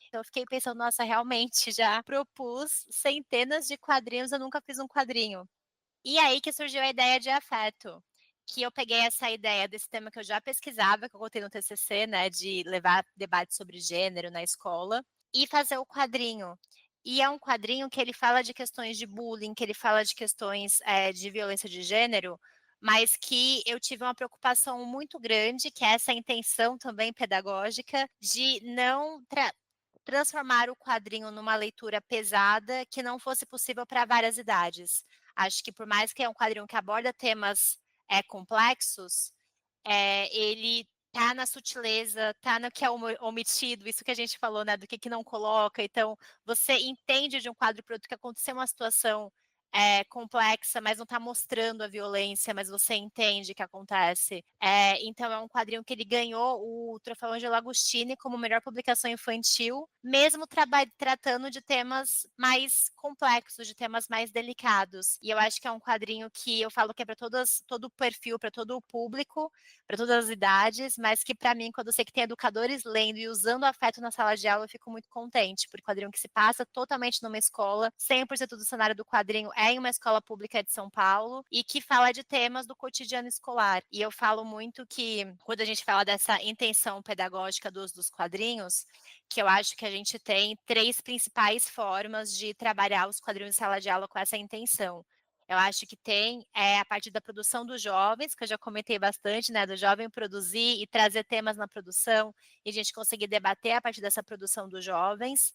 Então eu fiquei pensando: "Nossa, realmente já propus centenas de quadrinhos, eu nunca fiz um quadrinho". E aí que surgiu a ideia de afeto, que eu peguei essa ideia desse tema que eu já pesquisava, que eu coloquei no TCC, né, de levar debate sobre gênero na escola, e fazer o quadrinho. E é um quadrinho que ele fala de questões de bullying, que ele fala de questões, de violência de gênero, mas que eu tive uma preocupação muito grande, que é essa intenção também pedagógica de não transformar o quadrinho numa leitura pesada que não fosse possível para várias idades. Acho que por mais que é um quadrinho que aborda temas, complexos, ele tá na sutileza, tá no que é omitido, isso que a gente falou, né, do que não coloca, então você entende de um quadro para outro que aconteceu uma situação, complexa, mas não tá mostrando a violência, mas você entende que acontece. Então é um quadrinho que ele ganhou o troféu Angelo Agostini como melhor publicação infantil, mesmo tratando de temas mais complexos, de temas mais delicados. E eu acho que é um quadrinho que eu falo que é para todo o perfil, para todo o público, para todas as idades, mas que para mim, quando eu sei que tem educadores lendo e usando afeto na sala de aula, eu fico muito contente, porque o quadrinho que se passa totalmente numa escola, 100% do cenário do quadrinho é em uma escola pública de São Paulo e que fala de temas do cotidiano escolar. E eu falo muito que, quando a gente fala dessa intenção pedagógica dos quadrinhos, que eu acho que a gente tem 3 principais formas de trabalhar os quadrinhos em sala de aula com essa intenção. Eu acho que tem, a parte da produção dos jovens, que eu já comentei bastante, né, do jovem produzir e trazer temas na produção, e a gente conseguir debater a partir dessa produção dos jovens.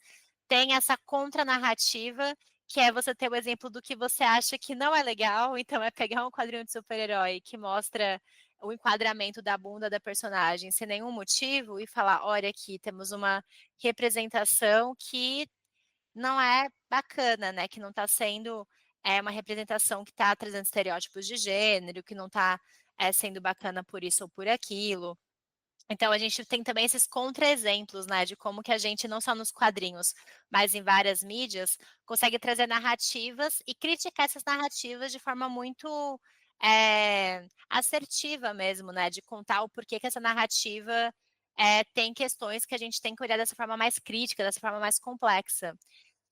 Tem essa contranarrativa, que é você ter o exemplo do que você acha que não é legal, então é pegar um quadrinho de super-herói que mostra o enquadramento da bunda da personagem sem nenhum motivo e falar: "Olha aqui, temos uma representação que não é bacana, né, que não está sendo, uma representação que está trazendo estereótipos de gênero, que não está, sendo bacana por isso ou por aquilo". Então a gente tem também esses contra-exemplos, né, de como que a gente não só nos quadrinhos, mas em várias mídias, consegue trazer narrativas e criticar essas narrativas de forma muito, assertiva mesmo, né, de contar o porquê que essa narrativa, tem questões que a gente tem que olhar dessa forma mais crítica, dessa forma mais complexa.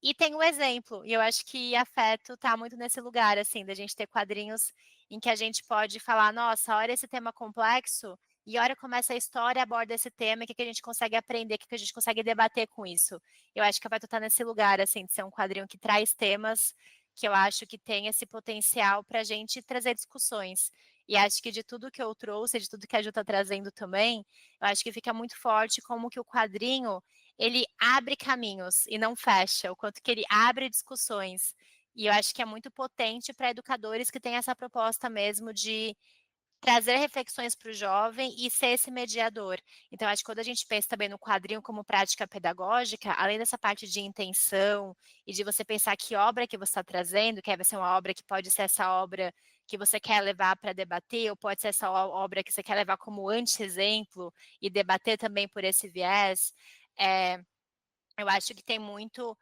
E tem o exemplo, e eu acho que afeto tá muito nesse lugar, assim, da gente ter quadrinhos em que a gente pode falar: "Nossa, olha esse tema complexo, e olha como essa história aborda esse tema, e o que que a gente consegue aprender, o que que a gente consegue debater com isso". Eu acho que afeto tá nesse lugar, assim, de ser um quadrinho que traz temas que eu acho que tem esse potencial pra gente trazer discussões. E acho que de tudo que eu trouxe, de tudo que a Ju tá trazendo também, eu acho que fica muito forte como que o quadrinho, ele abre caminhos e não fecha, o quanto que ele abre discussões. E eu acho que é muito potente para educadores que têm essa proposta mesmo de trazer reflexões para o jovem e ser esse mediador. Então, acho que quando a gente pensa também no quadrinho como prática pedagógica, além dessa parte de intenção e de você pensar que obra que você está trazendo, que aí vai ser uma obra que pode ser essa obra que você quer levar para debater, ou pode ser essa obra que você quer levar como anti-exemplo e debater também por esse viés, eh, eu acho que tem muito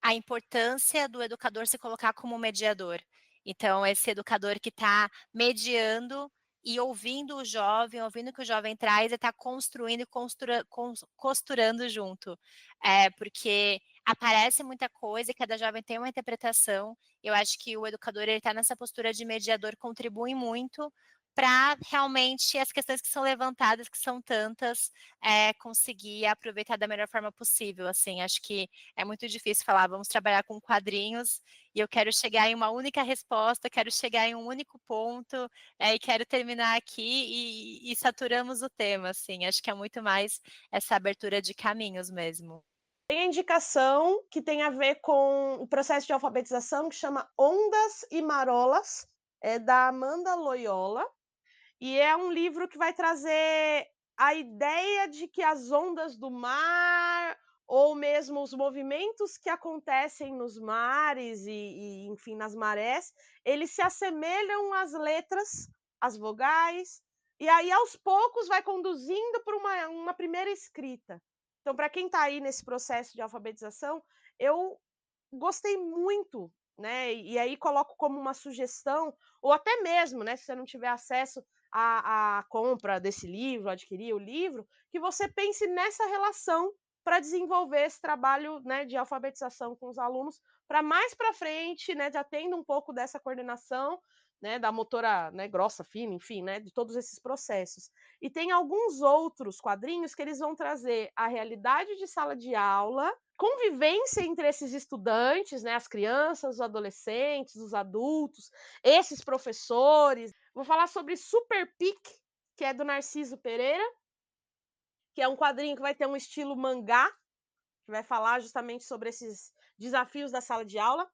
a importância do educador se colocar como mediador. Então, esse educador que está mediando e ouvindo o jovem, ouvindo o que o jovem traz e está construindo e costurando junto. Porque aparece muita coisa e cada jovem tem uma interpretação. Eu acho que o educador ele está nessa postura de mediador, contribui muito para realmente as questões que são levantadas, que são tantas, conseguir aproveitar da melhor forma possível. Assim, acho que é muito difícil falar: "Vamos trabalhar com quadrinhos, e eu quero chegar em uma única resposta, quero chegar em um único ponto, e quero terminar aqui e saturamos o tema", assim. Acho que é muito mais essa abertura de caminhos mesmo. Tem a indicação que tem a ver com o processo de alfabetização que chama Ondas e Marolas, é da Amanda Loyola, e é um livro que vai trazer a ideia de que as ondas do mar, ou mesmo os movimentos que acontecem nos mares enfim, nas marés, eles se assemelham às letras, às vogais, e aí aos poucos vai conduzindo para uma primeira escrita. Então, para quem está aí nesse processo de alfabetização, eu gostei muito, né, e aí coloco como uma sugestão, ou até mesmo, né, se você não tiver acesso à compra desse livro, adquirir o livro, que você pense nessa relação para desenvolver esse trabalho, né, de alfabetização com os alunos, para mais para frente, né, já tendo um pouco dessa coordenação, né, da motora, né, grossa, fina, enfim, né, de todos esses processos. E tem alguns outros quadrinhos que eles vão trazer a realidade de sala de aula, convivência entre esses estudantes, né, as crianças, os adolescentes, os adultos, esses professores. Vou falar sobre Super Pic, que é do Narciso Pereira, que é um quadrinho que vai ter um estilo mangá, que vai falar justamente sobre esses desafios da sala de aula.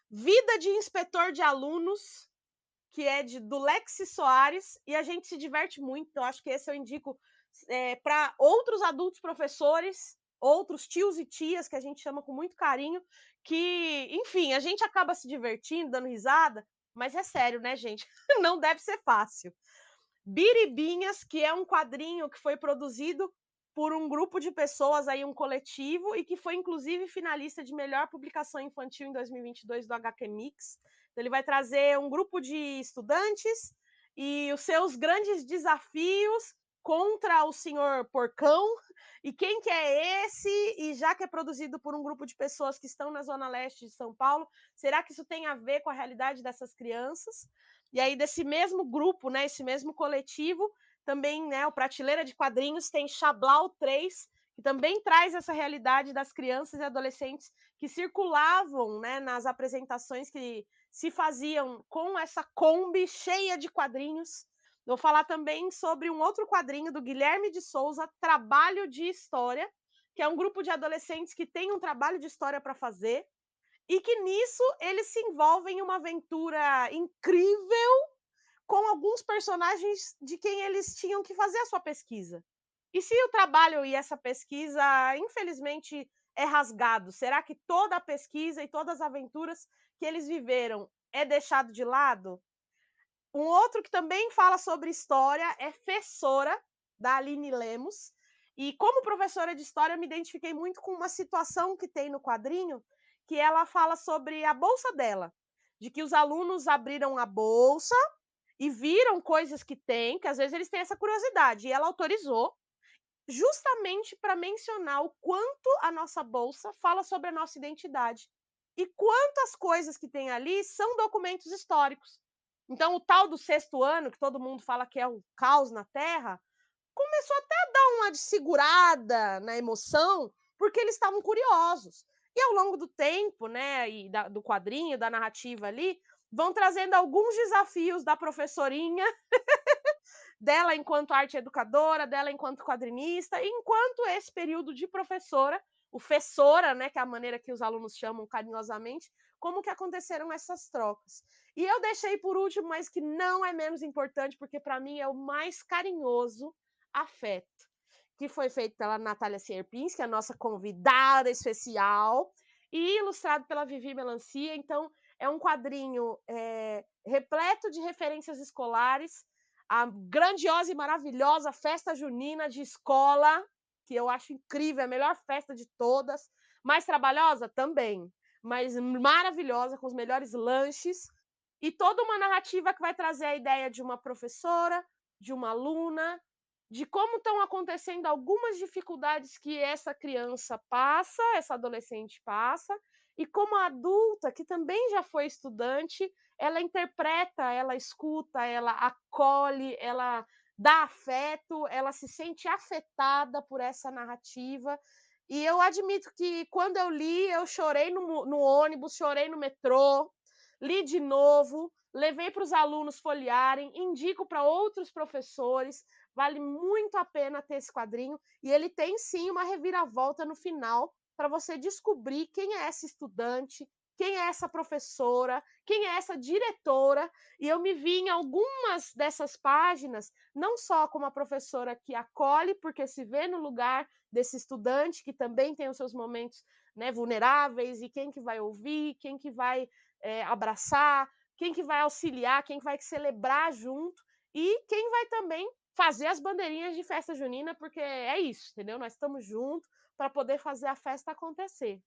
Vida de Inspetor de Alunos, que é do Lexi Soares, e a gente se diverte muito. Eu acho que esse eu indico para outros adultos professores, outros tios e tias, que a gente chama com muito carinho, que, enfim, a gente acaba se divertindo, dando risada, mas é sério, né, gente? Não deve ser fácil. Biribinhas, que é um quadrinho que foi produzido por um grupo de pessoas, aí um coletivo, e que foi inclusive finalista de melhor publicação infantil em 2022 do HQ Mix. Então, ele vai trazer um grupo de estudantes e os seus grandes desafios contra o senhor Porcão, e quem que é esse, e já que é produzido por um grupo de pessoas que estão na zona leste de São Paulo, será que isso tem a ver com a realidade dessas crianças? E aí, desse mesmo grupo, né, esse mesmo coletivo, também, né, o Prateleira de Quadrinhos tem Chablau 3, que também traz essa realidade das crianças e adolescentes que circulavam, né, nas apresentações que se faziam com essa Kombi cheia de quadrinhos. Vou falar também sobre um outro quadrinho do Guilherme de Souza, Trabalho de História, que é um grupo de adolescentes que tem um trabalho de história para fazer, e que nisso eles se envolvem em uma aventura incrível com alguns personagens de quem eles tinham que fazer a sua pesquisa. E se o trabalho e essa pesquisa, infelizmente, é rasgado, será que toda a pesquisa e todas as aventuras que eles viveram é deixado de lado? Um outro que também fala sobre história é Fessora, da Aline Lemos. E como professora de história, eu me identifiquei muito com uma situação que tem no quadrinho, que ela fala sobre a bolsa dela, de que os alunos abriram a bolsa e viram coisas que tem, que às vezes eles têm essa curiosidade, e ela autorizou, justamente para mencionar o quanto a nossa bolsa fala sobre a nossa identidade e quantas coisas que tem ali são documentos históricos. Então, o tal do sexto ano, que todo mundo fala que é um caos na Terra, começou até a dar uma segurada na emoção, porque eles estavam curiosos. E ao longo do tempo, né, e do quadrinho, da narrativa ali, vão trazendo alguns desafios da professorinha, dela enquanto arte educadora, dela enquanto quadrinista, e enquanto esse período de professora, o fessora, né, que é a maneira que os alunos chamam carinhosamente, como que aconteceram essas trocas. E eu deixei por último, mas que não é menos importante, porque para mim é o mais carinhoso, Afeto, que foi feito pela Natália Sierpins, que é a nossa convidada especial, e ilustrado pela Vivi Melancia. Então, é um quadrinho repleto de referências escolares, a grandiosa e maravilhosa festa junina de escola, que eu acho incrível, a melhor festa de todas, mais trabalhosa também, mas maravilhosa, com os melhores lanches, e toda uma narrativa que vai trazer a ideia de uma professora, de uma aluna, de como estão acontecendo algumas dificuldades que essa criança passa, essa adolescente passa, e como a adulta, que também já foi estudante, ela interpreta, ela escuta, ela acolhe, ela dá afeto, ela se sente afetada por essa narrativa. E eu admito que quando eu li, eu chorei no ônibus, chorei no metrô, li de novo, levei para os alunos folhearem, indico para outros professores, vale muito a pena ter esse quadrinho, e ele tem sim uma reviravolta no final, para você descobrir quem é essa estudante, quem é essa professora, quem é essa diretora, e eu me vi em algumas dessas páginas, não só como a professora que acolhe, porque se vê no lugar desse estudante, que também tem os seus momentos, né, vulneráveis, e quem que vai ouvir, quem que vai abraçar, quem que vai auxiliar, quem vai celebrar junto, e quem vai também fazer as bandeirinhas de festa junina, porque é isso, entendeu? Nós estamos juntos, para poder fazer a festa acontecer.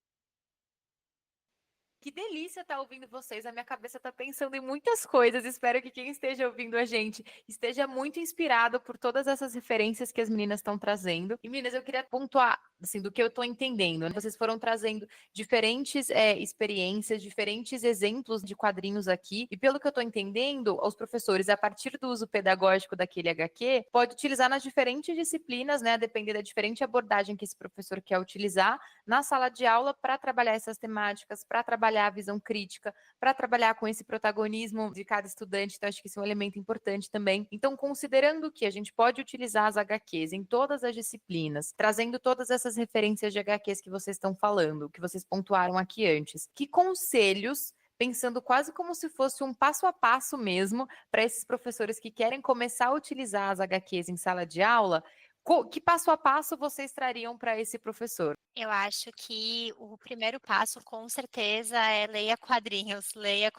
Que delícia estar ouvindo vocês. A minha cabeça está pensando em muitas coisas. Espero que quem esteja ouvindo a gente esteja muito inspirado por todas essas referências que as meninas estão trazendo. E, meninas, eu queria pontuar, assim, do que eu estou entendendo, né? Vocês foram trazendo diferentes experiências, diferentes exemplos de quadrinhos aqui. E pelo que eu estou entendendo, os professores, a partir do uso pedagógico daquele HQ, pode utilizar nas diferentes disciplinas, né? A depender da diferente abordagem que esse professor quer utilizar na sala de aula para trabalhar essas temáticas, para trabalhar a visão crítica, para trabalhar com esse protagonismo de cada estudante. Então, acho que isso é um elemento importante também. Então, considerando que a gente pode utilizar as HQs em todas as disciplinas, trazendo todas essas referências de HQs que vocês estão falando, que vocês pontuaram aqui antes, que conselhos, pensando quase como se fosse um passo a passo mesmo, para esses professores que querem começar a utilizar as HQs em sala de aula, que passo a passo vocês trariam para esse professor? Eu acho que o primeiro passo, com certeza, é leia quadrinhos, leia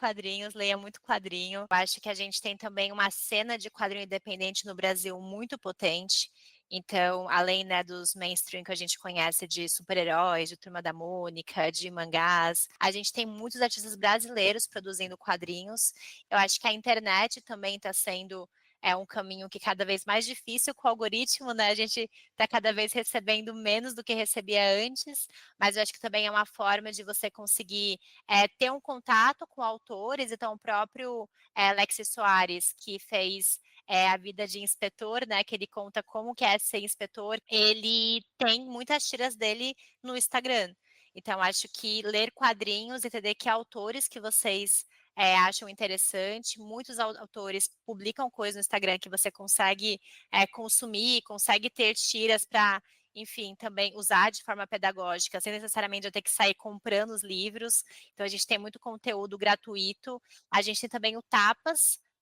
muito quadrinho. Eu acho que a gente tem também uma cena de quadrinho independente no Brasil muito potente. Então, além, né, dos mainstream que a gente conhece de super-heróis, de Turma da Mônica, de mangás, a gente tem muitos artistas brasileiros produzindo quadrinhos. Eu acho que a internet também está sendo um caminho que cada vez mais difícil com o algoritmo, né? A gente está cada vez recebendo menos do que recebia antes, mas eu acho que também é uma forma de você conseguir ter um contato com autores. Então, o próprio Alexis Soares, que fez a vida de inspetor, né, que ele conta como que é ser inspetor, ele tem muitas tiras dele no Instagram. Então, acho que ler quadrinhos, entender que autores que vocês acham interessante, muitos autores publicam coisas no Instagram que você consegue consumir, consegue ter tiras para, enfim, também usar de forma pedagógica, sem necessariamente eu ter que sair comprando os livros. Então, a gente tem muito conteúdo gratuito. A gente tem também o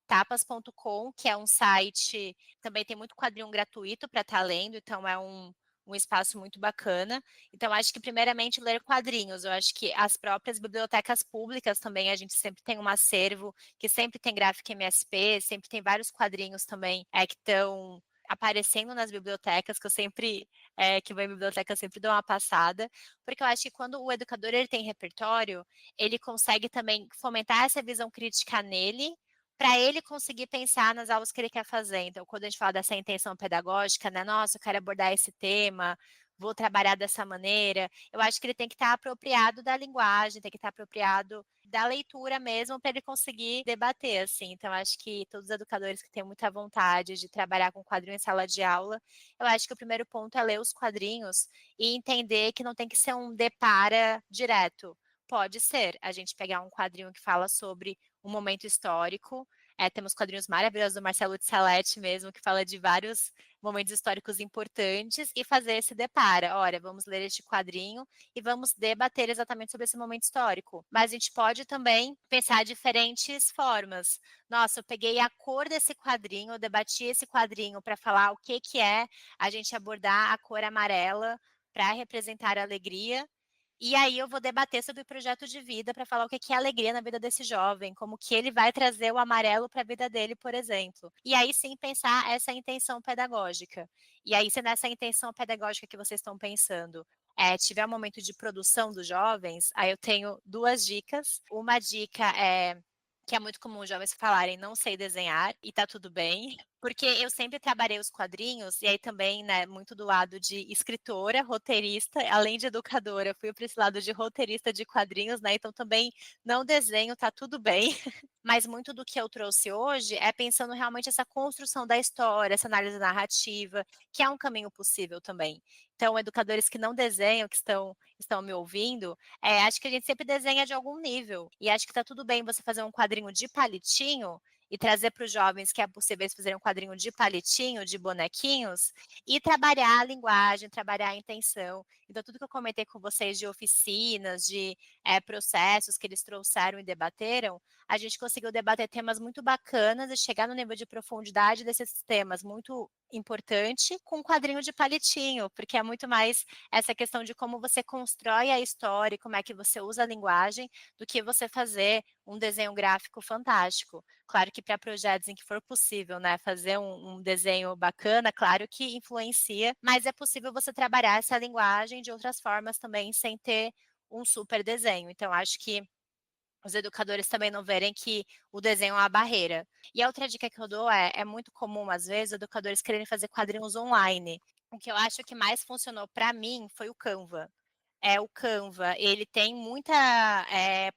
tapas.com, que é um site, também tem muito quadrinho gratuito para estar lendo, então é um espaço muito bacana. Então, acho que, primeiramente, ler quadrinhos. Eu acho que as próprias bibliotecas públicas também, a gente sempre tem um acervo, que sempre tem gráfico MSP, sempre tem vários quadrinhos também que estão aparecendo nas bibliotecas, que eu sempre, que vou em biblioteca, sempre dou uma passada, porque eu acho que quando o educador ele tem repertório, ele consegue também fomentar essa visão crítica nele, para ele conseguir pensar nas aulas que ele quer fazer. Então, quando a gente fala dessa intenção pedagógica, né, nossa, eu quero abordar esse tema, vou trabalhar dessa maneira, eu acho que ele tem que estar apropriado da linguagem, tem que estar apropriado da leitura mesmo, para ele conseguir debater, assim. Então, acho que todos os educadores que têm muita vontade de trabalhar com quadrinho em sala de aula, eu acho que o primeiro ponto é ler os quadrinhos e entender que não tem que ser um depara direto. Pode ser a gente pegar um quadrinho que fala sobre um momento histórico. Temos quadrinhos maravilhosos do Marcelo de Salete mesmo, que fala de vários momentos históricos importantes, e fazer esse depara. Olha, vamos ler este quadrinho e vamos debater exatamente sobre esse momento histórico. Mas a gente pode também pensar diferentes formas. Nossa, eu peguei a cor desse quadrinho, eu debati esse quadrinho para falar o que é a gente abordar a cor amarela para representar a alegria. E aí eu vou debater sobre o projeto de vida para falar o que é alegria na vida desse jovem, como que ele vai trazer o amarelo para a vida dele, por exemplo. E aí sim pensar essa intenção pedagógica. E aí, se nessa intenção pedagógica que vocês estão pensando tiver um momento de produção dos jovens, aí eu tenho duas dicas. Uma dica é que é muito comum os jovens falarem, não sei desenhar, e tá tudo bem, porque eu sempre trabalhei os quadrinhos, e aí também, né, muito do lado de escritora, roteirista, além de educadora, fui para esse lado de roteirista de quadrinhos, né, então também não desenho, tá tudo bem, mas muito do que eu trouxe hoje é pensando realmente essa construção da história, essa análise narrativa, que é um caminho possível também. Então, educadores que não desenham, que estão me ouvindo, acho que a gente sempre desenha de algum nível. E acho que está tudo bem você fazer um quadrinho de palitinho e trazer para os jovens que é possível fazer um quadrinho de palitinho, de bonequinhos, e trabalhar a linguagem, trabalhar a intenção. Então, tudo que eu comentei com vocês de oficinas, de processos que eles trouxeram e debateram, a gente conseguiu debater temas muito bacanas e chegar no nível de profundidade desses temas muito importante com um quadrinho de palitinho, porque é muito mais essa questão de como você constrói a história e como é que você usa a linguagem, do que você fazer um desenho gráfico fantástico. Claro que para projetos em que for possível, né, fazer um desenho bacana, claro que influencia, mas é possível você trabalhar essa linguagem de outras formas também, sem ter um super desenho. Então acho que os educadores também não verem que o desenho é uma barreira. E a outra dica que eu dou é muito comum, às vezes, educadores quererem fazer quadrinhos online. O que eu acho que mais funcionou para mim foi o Canva. O Canva, ele tem muita,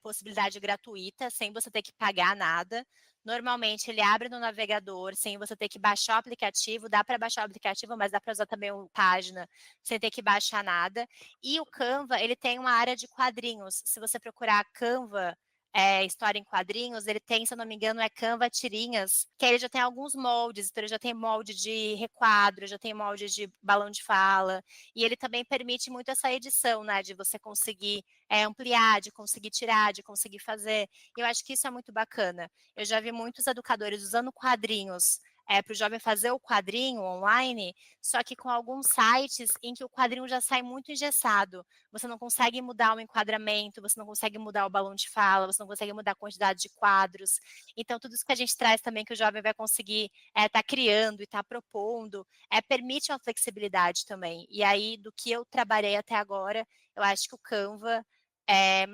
possibilidade gratuita, sem você ter que pagar nada. Normalmente ele abre no navegador, sem você ter que baixar o aplicativo, dá para baixar o aplicativo, mas dá para usar também o página, sem ter que baixar nada. E o Canva, ele tem uma área de quadrinhos, se você procurar Canva, história em quadrinhos, ele tem, se eu não me engano, é Canva tirinhas, que aí ele já tem alguns moldes, então ele já tem molde de requadro, já tem molde de balão de fala, e ele também permite muito essa edição, né, de você conseguir ampliar, de conseguir tirar, de conseguir fazer. Eu acho que isso é muito bacana. Eu já vi muitos educadores usando quadrinhos para o jovem fazer o quadrinho online, só que com alguns sites em que o quadrinho já sai muito engessado. Você não consegue mudar o enquadramento, você não consegue mudar o balão de fala, você não consegue mudar a quantidade de quadros. Então, tudo isso que a gente traz também que o jovem vai conseguir estar criando e estar propondo, permite uma flexibilidade também. E aí, do que eu trabalhei até agora, eu acho que o Canva é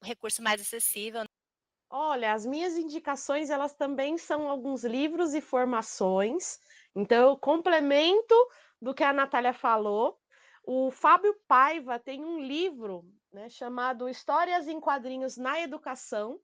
o recurso mais acessível. Olha, as minhas indicações, elas também são alguns livros e formações, então eu complemento do que a Natália falou. O Fábio Paiva tem um livro, né, chamado Histórias em Quadrinhos na Educação.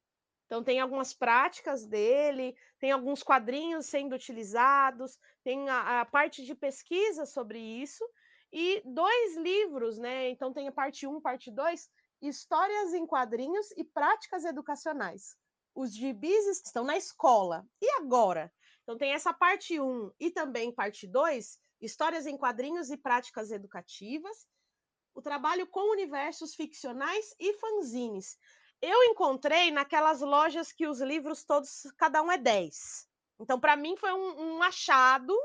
Então tem algumas práticas dele, tem alguns quadrinhos sendo utilizados, tem a parte de pesquisa sobre isso, e 2 livros, né, então tem a parte um, parte 2, Histórias em Quadrinhos e Práticas Educacionais. Os gibis estão na escola, e agora? Então tem essa parte um e também parte 2, Histórias em Quadrinhos e Práticas Educativas, o trabalho com universos ficcionais e fanzines. Eu encontrei naquelas lojas que os livros todos, cada um é 10. Então, para mim, foi um achado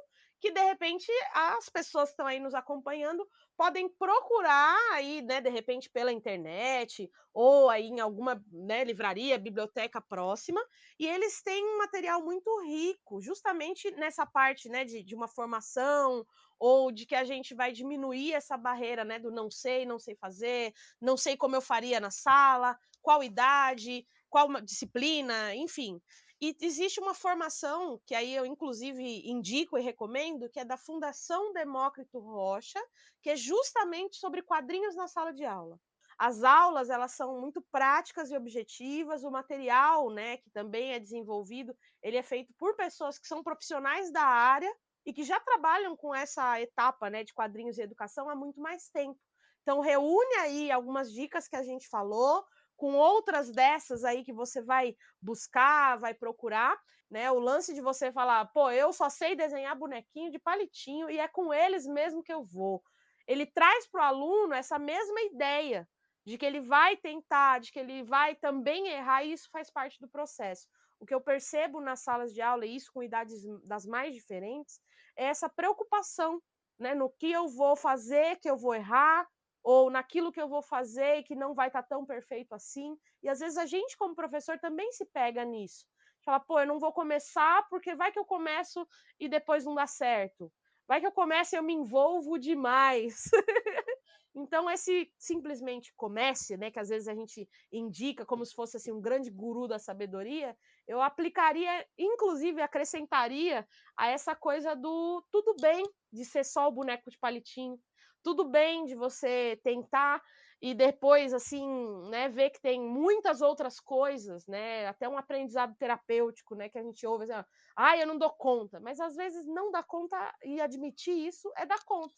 que, de repente, as pessoas que estão aí nos acompanhando podem procurar aí, né, de repente, pela internet ou aí em alguma, né, livraria, biblioteca próxima, e eles têm um material muito rico, justamente nessa parte, né, de uma formação ou de que a gente vai diminuir essa barreira, né, do não sei fazer, não sei como eu faria na sala, qual idade, qual disciplina, enfim. E existe uma formação que aí eu inclusive indico e recomendo, que é da Fundação Demócrito Rocha, que é justamente sobre quadrinhos na sala de aula. As aulas, elas são muito práticas e objetivas, o material, né, que também é desenvolvido, ele é feito por pessoas que são profissionais da área e que já trabalham com essa etapa, né, de quadrinhos e educação há muito mais tempo. Então reúne aí algumas dicas que a gente falou, com outras dessas aí que você vai buscar, vai procurar, né? O lance de você falar, pô, eu só sei desenhar bonequinho de palitinho e é com eles mesmo que eu vou. Ele traz para o aluno essa mesma ideia de que ele vai tentar, de que ele vai também errar, e isso faz parte do processo. O que eu percebo nas salas de aula, e isso com idades das mais diferentes, é essa preocupação, né, no que eu vou fazer, que eu vou errar, ou naquilo que eu vou fazer e que não vai estar tão perfeito assim. E às vezes a gente, como professor, também se pega nisso. Fala, pô, eu não vou começar porque vai que eu começo e depois não dá certo. Vai que eu começo e eu me envolvo demais. Então, esse simplesmente comece, né, que às vezes a gente indica como se fosse assim, um grande guru da sabedoria, eu aplicaria, inclusive acrescentaria a essa coisa do tudo bem de ser só o boneco de palitinho, tudo bem de você tentar e depois, assim, né, ver que tem muitas outras coisas, né, até um aprendizado terapêutico, né, que a gente ouve assim, ah, eu não dou conta, mas às vezes não dar conta e admitir isso é dar conta.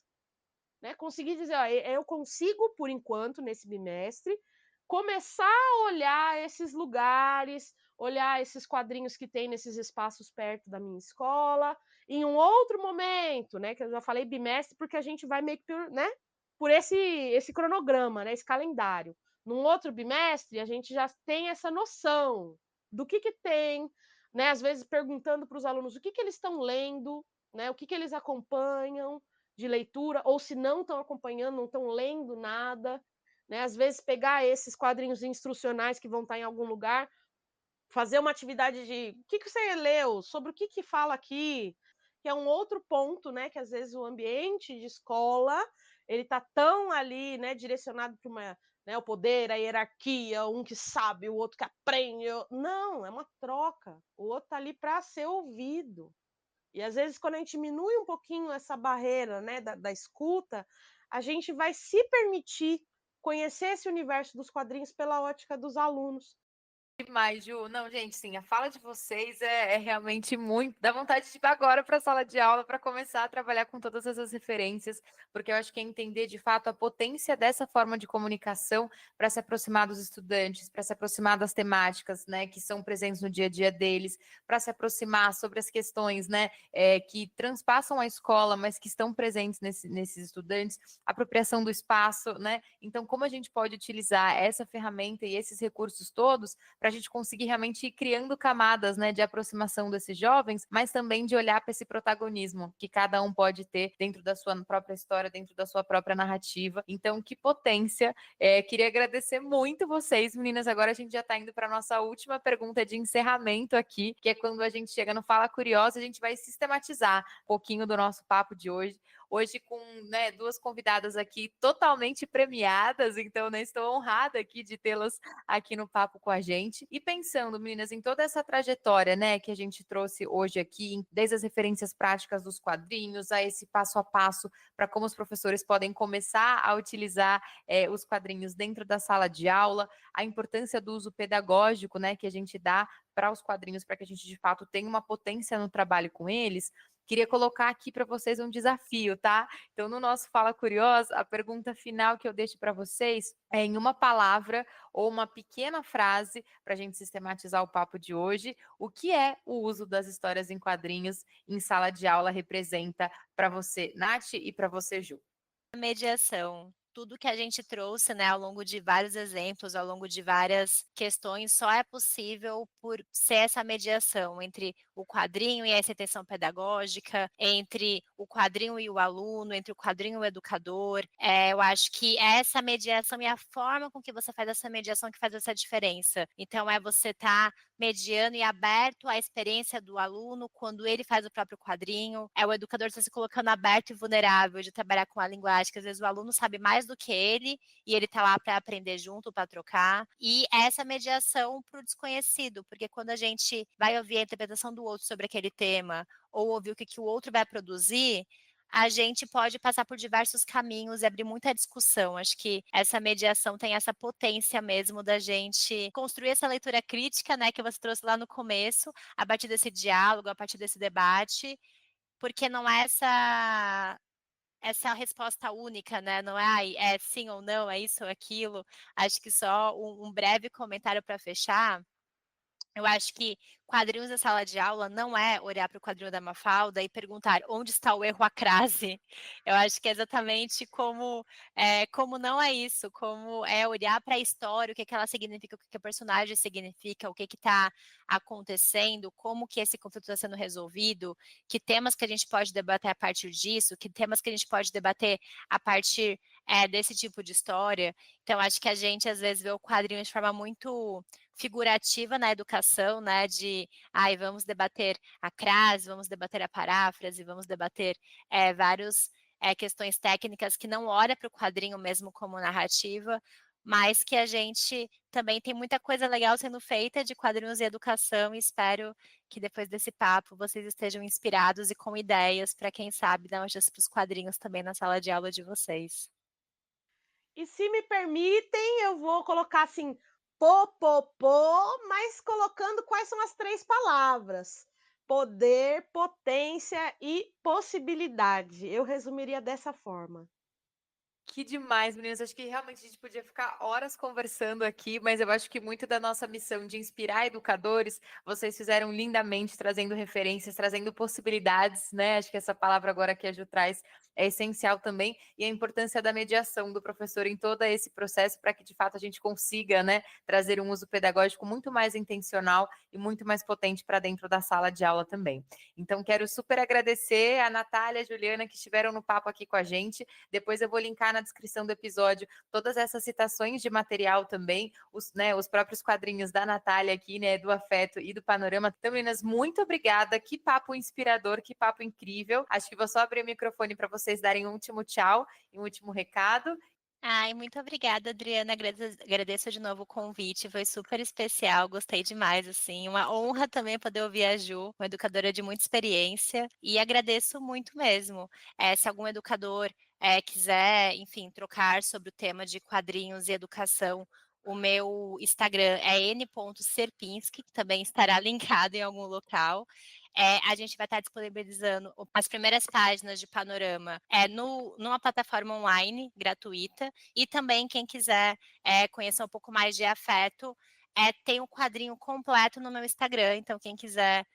Né, conseguir dizer: "Ó, eu consigo, por enquanto, nesse bimestre, começar a olhar esses lugares, olhar esses quadrinhos que tem nesses espaços perto da minha escola, em um outro momento", né, que eu já falei bimestre, porque a gente vai meio que por, né, por esse cronograma, né, esse calendário. Num outro bimestre, a gente já tem essa noção do que tem, né, às vezes perguntando para os alunos o que eles estão lendo, né? O que que eles acompanham de leitura, ou se não estão acompanhando, não estão lendo nada, né? Às vezes pegar esses quadrinhos instrucionais que vão estar em algum lugar, fazer uma atividade de: "O que que você leu? Sobre o que que fala aqui?", que é um outro ponto, né, que às vezes o ambiente de escola, ele tá tão ali, né, direcionado para uma, né, o poder, a hierarquia, um que sabe, o outro que aprende, não, é uma troca, o outro tá ali para ser ouvido. E às vezes quando a gente diminui um pouquinho essa barreira, né, da escuta, a gente vai se permitir conhecer esse universo dos quadrinhos pela ótica dos alunos. Demais, Ju. Não, gente, sim, a fala de vocês é realmente muito. Dá vontade de ir agora para a sala de aula para começar a trabalhar com todas essas referências, porque eu acho que é entender de fato a potência dessa forma de comunicação para se aproximar dos estudantes, para se aproximar das temáticas, né, que são presentes no dia a dia deles, para se aproximar sobre as questões, né, que transpassam a escola, mas que estão presentes nesses estudantes, apropriação do espaço, né? Então, como a gente pode utilizar essa ferramenta e esses recursos todos para a gente conseguir realmente ir criando camadas, né, de aproximação desses jovens, mas também de olhar para esse protagonismo que cada um pode ter dentro da sua própria história, dentro da sua própria narrativa. Então, que potência! Queria agradecer muito vocês, meninas. Agora a gente já está indo para a nossa última pergunta de encerramento aqui, que é quando a gente chega no Fala Curiosa, a gente vai sistematizar um pouquinho do nosso papo de hoje. Hoje com, né, duas convidadas aqui totalmente premiadas, então, né, estou honrada aqui de tê-las aqui no papo com a gente. E pensando, meninas, em toda essa trajetória, né, que a gente trouxe hoje aqui, desde as referências práticas dos quadrinhos, a esse passo a passo para como os professores podem começar a utilizar os quadrinhos dentro da sala de aula, a importância do uso pedagógico, né, que a gente dá para os quadrinhos, para que a gente, de fato, tenha uma potência no trabalho com eles. Queria colocar aqui para vocês um desafio, tá? Então, no nosso Fala Curiosa, a pergunta final que eu deixo para vocês é em uma palavra ou uma pequena frase para a gente sistematizar o papo de hoje. O que é o uso das histórias em quadrinhos em sala de aula representa para você, Nath, e para você, Ju? Mediação. Tudo que a gente trouxe, né, ao longo de vários exemplos, ao longo de várias questões, só é possível por ser essa mediação entre o quadrinho e essa intenção pedagógica, entre o quadrinho e o aluno, entre o quadrinho e o educador. Eu acho que é essa mediação e a forma com que você faz essa mediação que faz essa diferença. Então, é você estar mediano e aberto à experiência do aluno quando ele faz o próprio quadrinho. É o educador estar se colocando aberto e vulnerável de trabalhar com a linguagem, que às vezes o aluno sabe mais do que ele e ele está lá para aprender junto, para trocar. E essa mediação para o desconhecido, porque quando a gente vai ouvir a interpretação do outro sobre aquele tema ou ouvir o que o outro vai produzir, a gente pode passar por diversos caminhos e abrir muita discussão. Acho que essa mediação tem essa potência mesmo da gente construir essa leitura crítica, né, que você trouxe lá no começo, a partir desse diálogo, a partir desse debate, porque não é essa resposta única, né? Não é, ai, é sim ou não, é isso ou aquilo. Acho que só um breve comentário para fechar. Eu acho que quadrinhos da sala de aula não é olhar para o quadrinho da Mafalda e perguntar onde está o erro, a crase. Eu acho que é exatamente como não é isso, como é olhar para a história, o que ela significa, o que a personagem significa, o que está acontecendo, como que esse conflito está sendo resolvido, que temas que a gente pode debater a partir disso, que temas que a gente pode debater a partir desse tipo de história. Então, acho que a gente, às vezes, vê o quadrinho de forma muito figurativa na educação, né, de, vamos debater a crase, vamos debater a paráfrase, vamos debater várias questões técnicas que não olha para o quadrinho mesmo como narrativa, mas que a gente também tem muita coisa legal sendo feita de quadrinhos e educação, e espero que depois desse papo vocês estejam inspirados e com ideias para, quem sabe, dar uma chance para os quadrinhos também na sala de aula de vocês. E se me permitem, eu vou colocar assim, popopô, mas colocando quais são as 3 palavras: poder, potência e possibilidade. Eu resumiria dessa forma. Que demais, meninas. Acho que realmente a gente podia ficar horas conversando aqui, mas eu acho que muito da nossa missão de inspirar educadores, vocês fizeram lindamente, trazendo referências, trazendo possibilidades, né? Acho que essa palavra agora que a Ju traz é essencial também, e a importância da mediação do professor em todo esse processo para que, de fato, a gente consiga, né, trazer um uso pedagógico muito mais intencional e muito mais potente para dentro da sala de aula também. Então, quero super agradecer a Natália e a Juliana que estiveram no papo aqui com a gente. Depois eu vou linkar na descrição do episódio todas essas citações de material também, os próprios quadrinhos da Natália aqui, né, do Afeto e do Panorama. Então, meninas, muito obrigada. Que papo inspirador, que papo incrível. Acho que vou só abrir o microfone para vocês darem um último tchau e um último recado. Ai, muito obrigada, Adriana. Agradeço de novo o convite, foi super especial, gostei demais, assim. Uma honra também poder ouvir a Ju, uma educadora de muita experiência, e agradeço muito mesmo. Se algum educador quiser, enfim, trocar sobre o tema de quadrinhos e educação, o meu Instagram é n.serpinski, que também estará linkado em algum local. A gente vai estar disponibilizando as primeiras páginas de Panorama numa plataforma online gratuita, e também quem quiser conhecer um pouco mais de Afeto, tem o quadrinho completo no meu Instagram, então quem quiser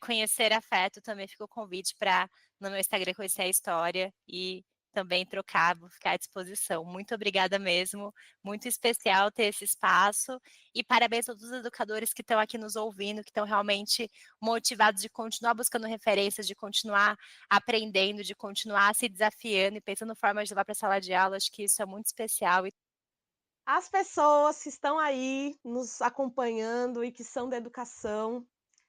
conhecer Afeto, também fica o convite para no meu Instagram conhecer a história e também trocar, vou ficar à disposição. Muito obrigada mesmo, muito especial ter esse espaço, e parabéns a todos os educadores que estão aqui nos ouvindo, que estão realmente motivados de continuar buscando referências, de continuar aprendendo, de continuar se desafiando e pensando formas de levar para a sala de aula. Acho que isso é muito especial. As pessoas que estão aí nos acompanhando e que são da educação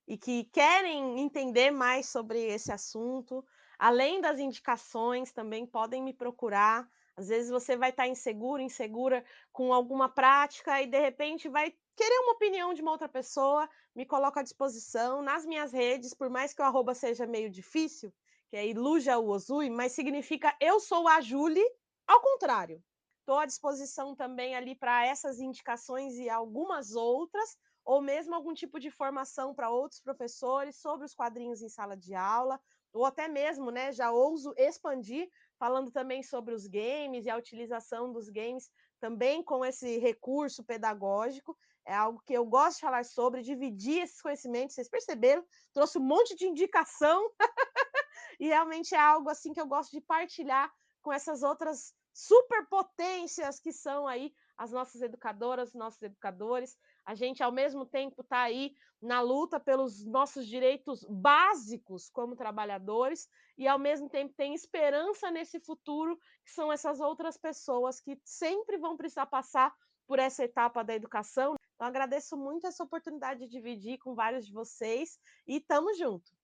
e que querem entender mais sobre esse assunto, além das indicações, também podem me procurar. Às vezes você vai estar inseguro, insegura com alguma prática e de repente vai querer uma opinião de uma outra pessoa, me coloco à disposição nas minhas redes, por mais que o arroba seja meio difícil, que é Iluja Uozui, mas significa eu sou a Julie, ao contrário. Estou à disposição também ali para essas indicações e algumas outras, ou mesmo algum tipo de formação para outros professores sobre os quadrinhos em sala de aula, ou até mesmo, né, já ouso expandir, falando também sobre os games e a utilização dos games também com esse recurso pedagógico. É algo que eu gosto de falar sobre, dividir esses conhecimentos. Vocês perceberam? Trouxe um monte de indicação e realmente é algo assim que eu gosto de partilhar com essas outras superpotências que são aí as nossas educadoras, nossos educadores. A gente, ao mesmo tempo, está aí na luta pelos nossos direitos básicos como trabalhadores e, ao mesmo tempo, tem esperança nesse futuro, que são essas outras pessoas que sempre vão precisar passar por essa etapa da educação. Então, agradeço muito essa oportunidade de dividir com vários de vocês e estamos juntos.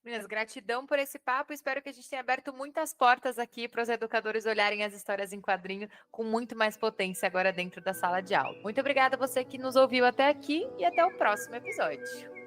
Meninas, gratidão por esse papo. Espero que a gente tenha aberto muitas portas aqui para os educadores olharem as histórias em quadrinho com muito mais potência agora dentro da sala de aula. Muito obrigada a você que nos ouviu até aqui e até o próximo episódio.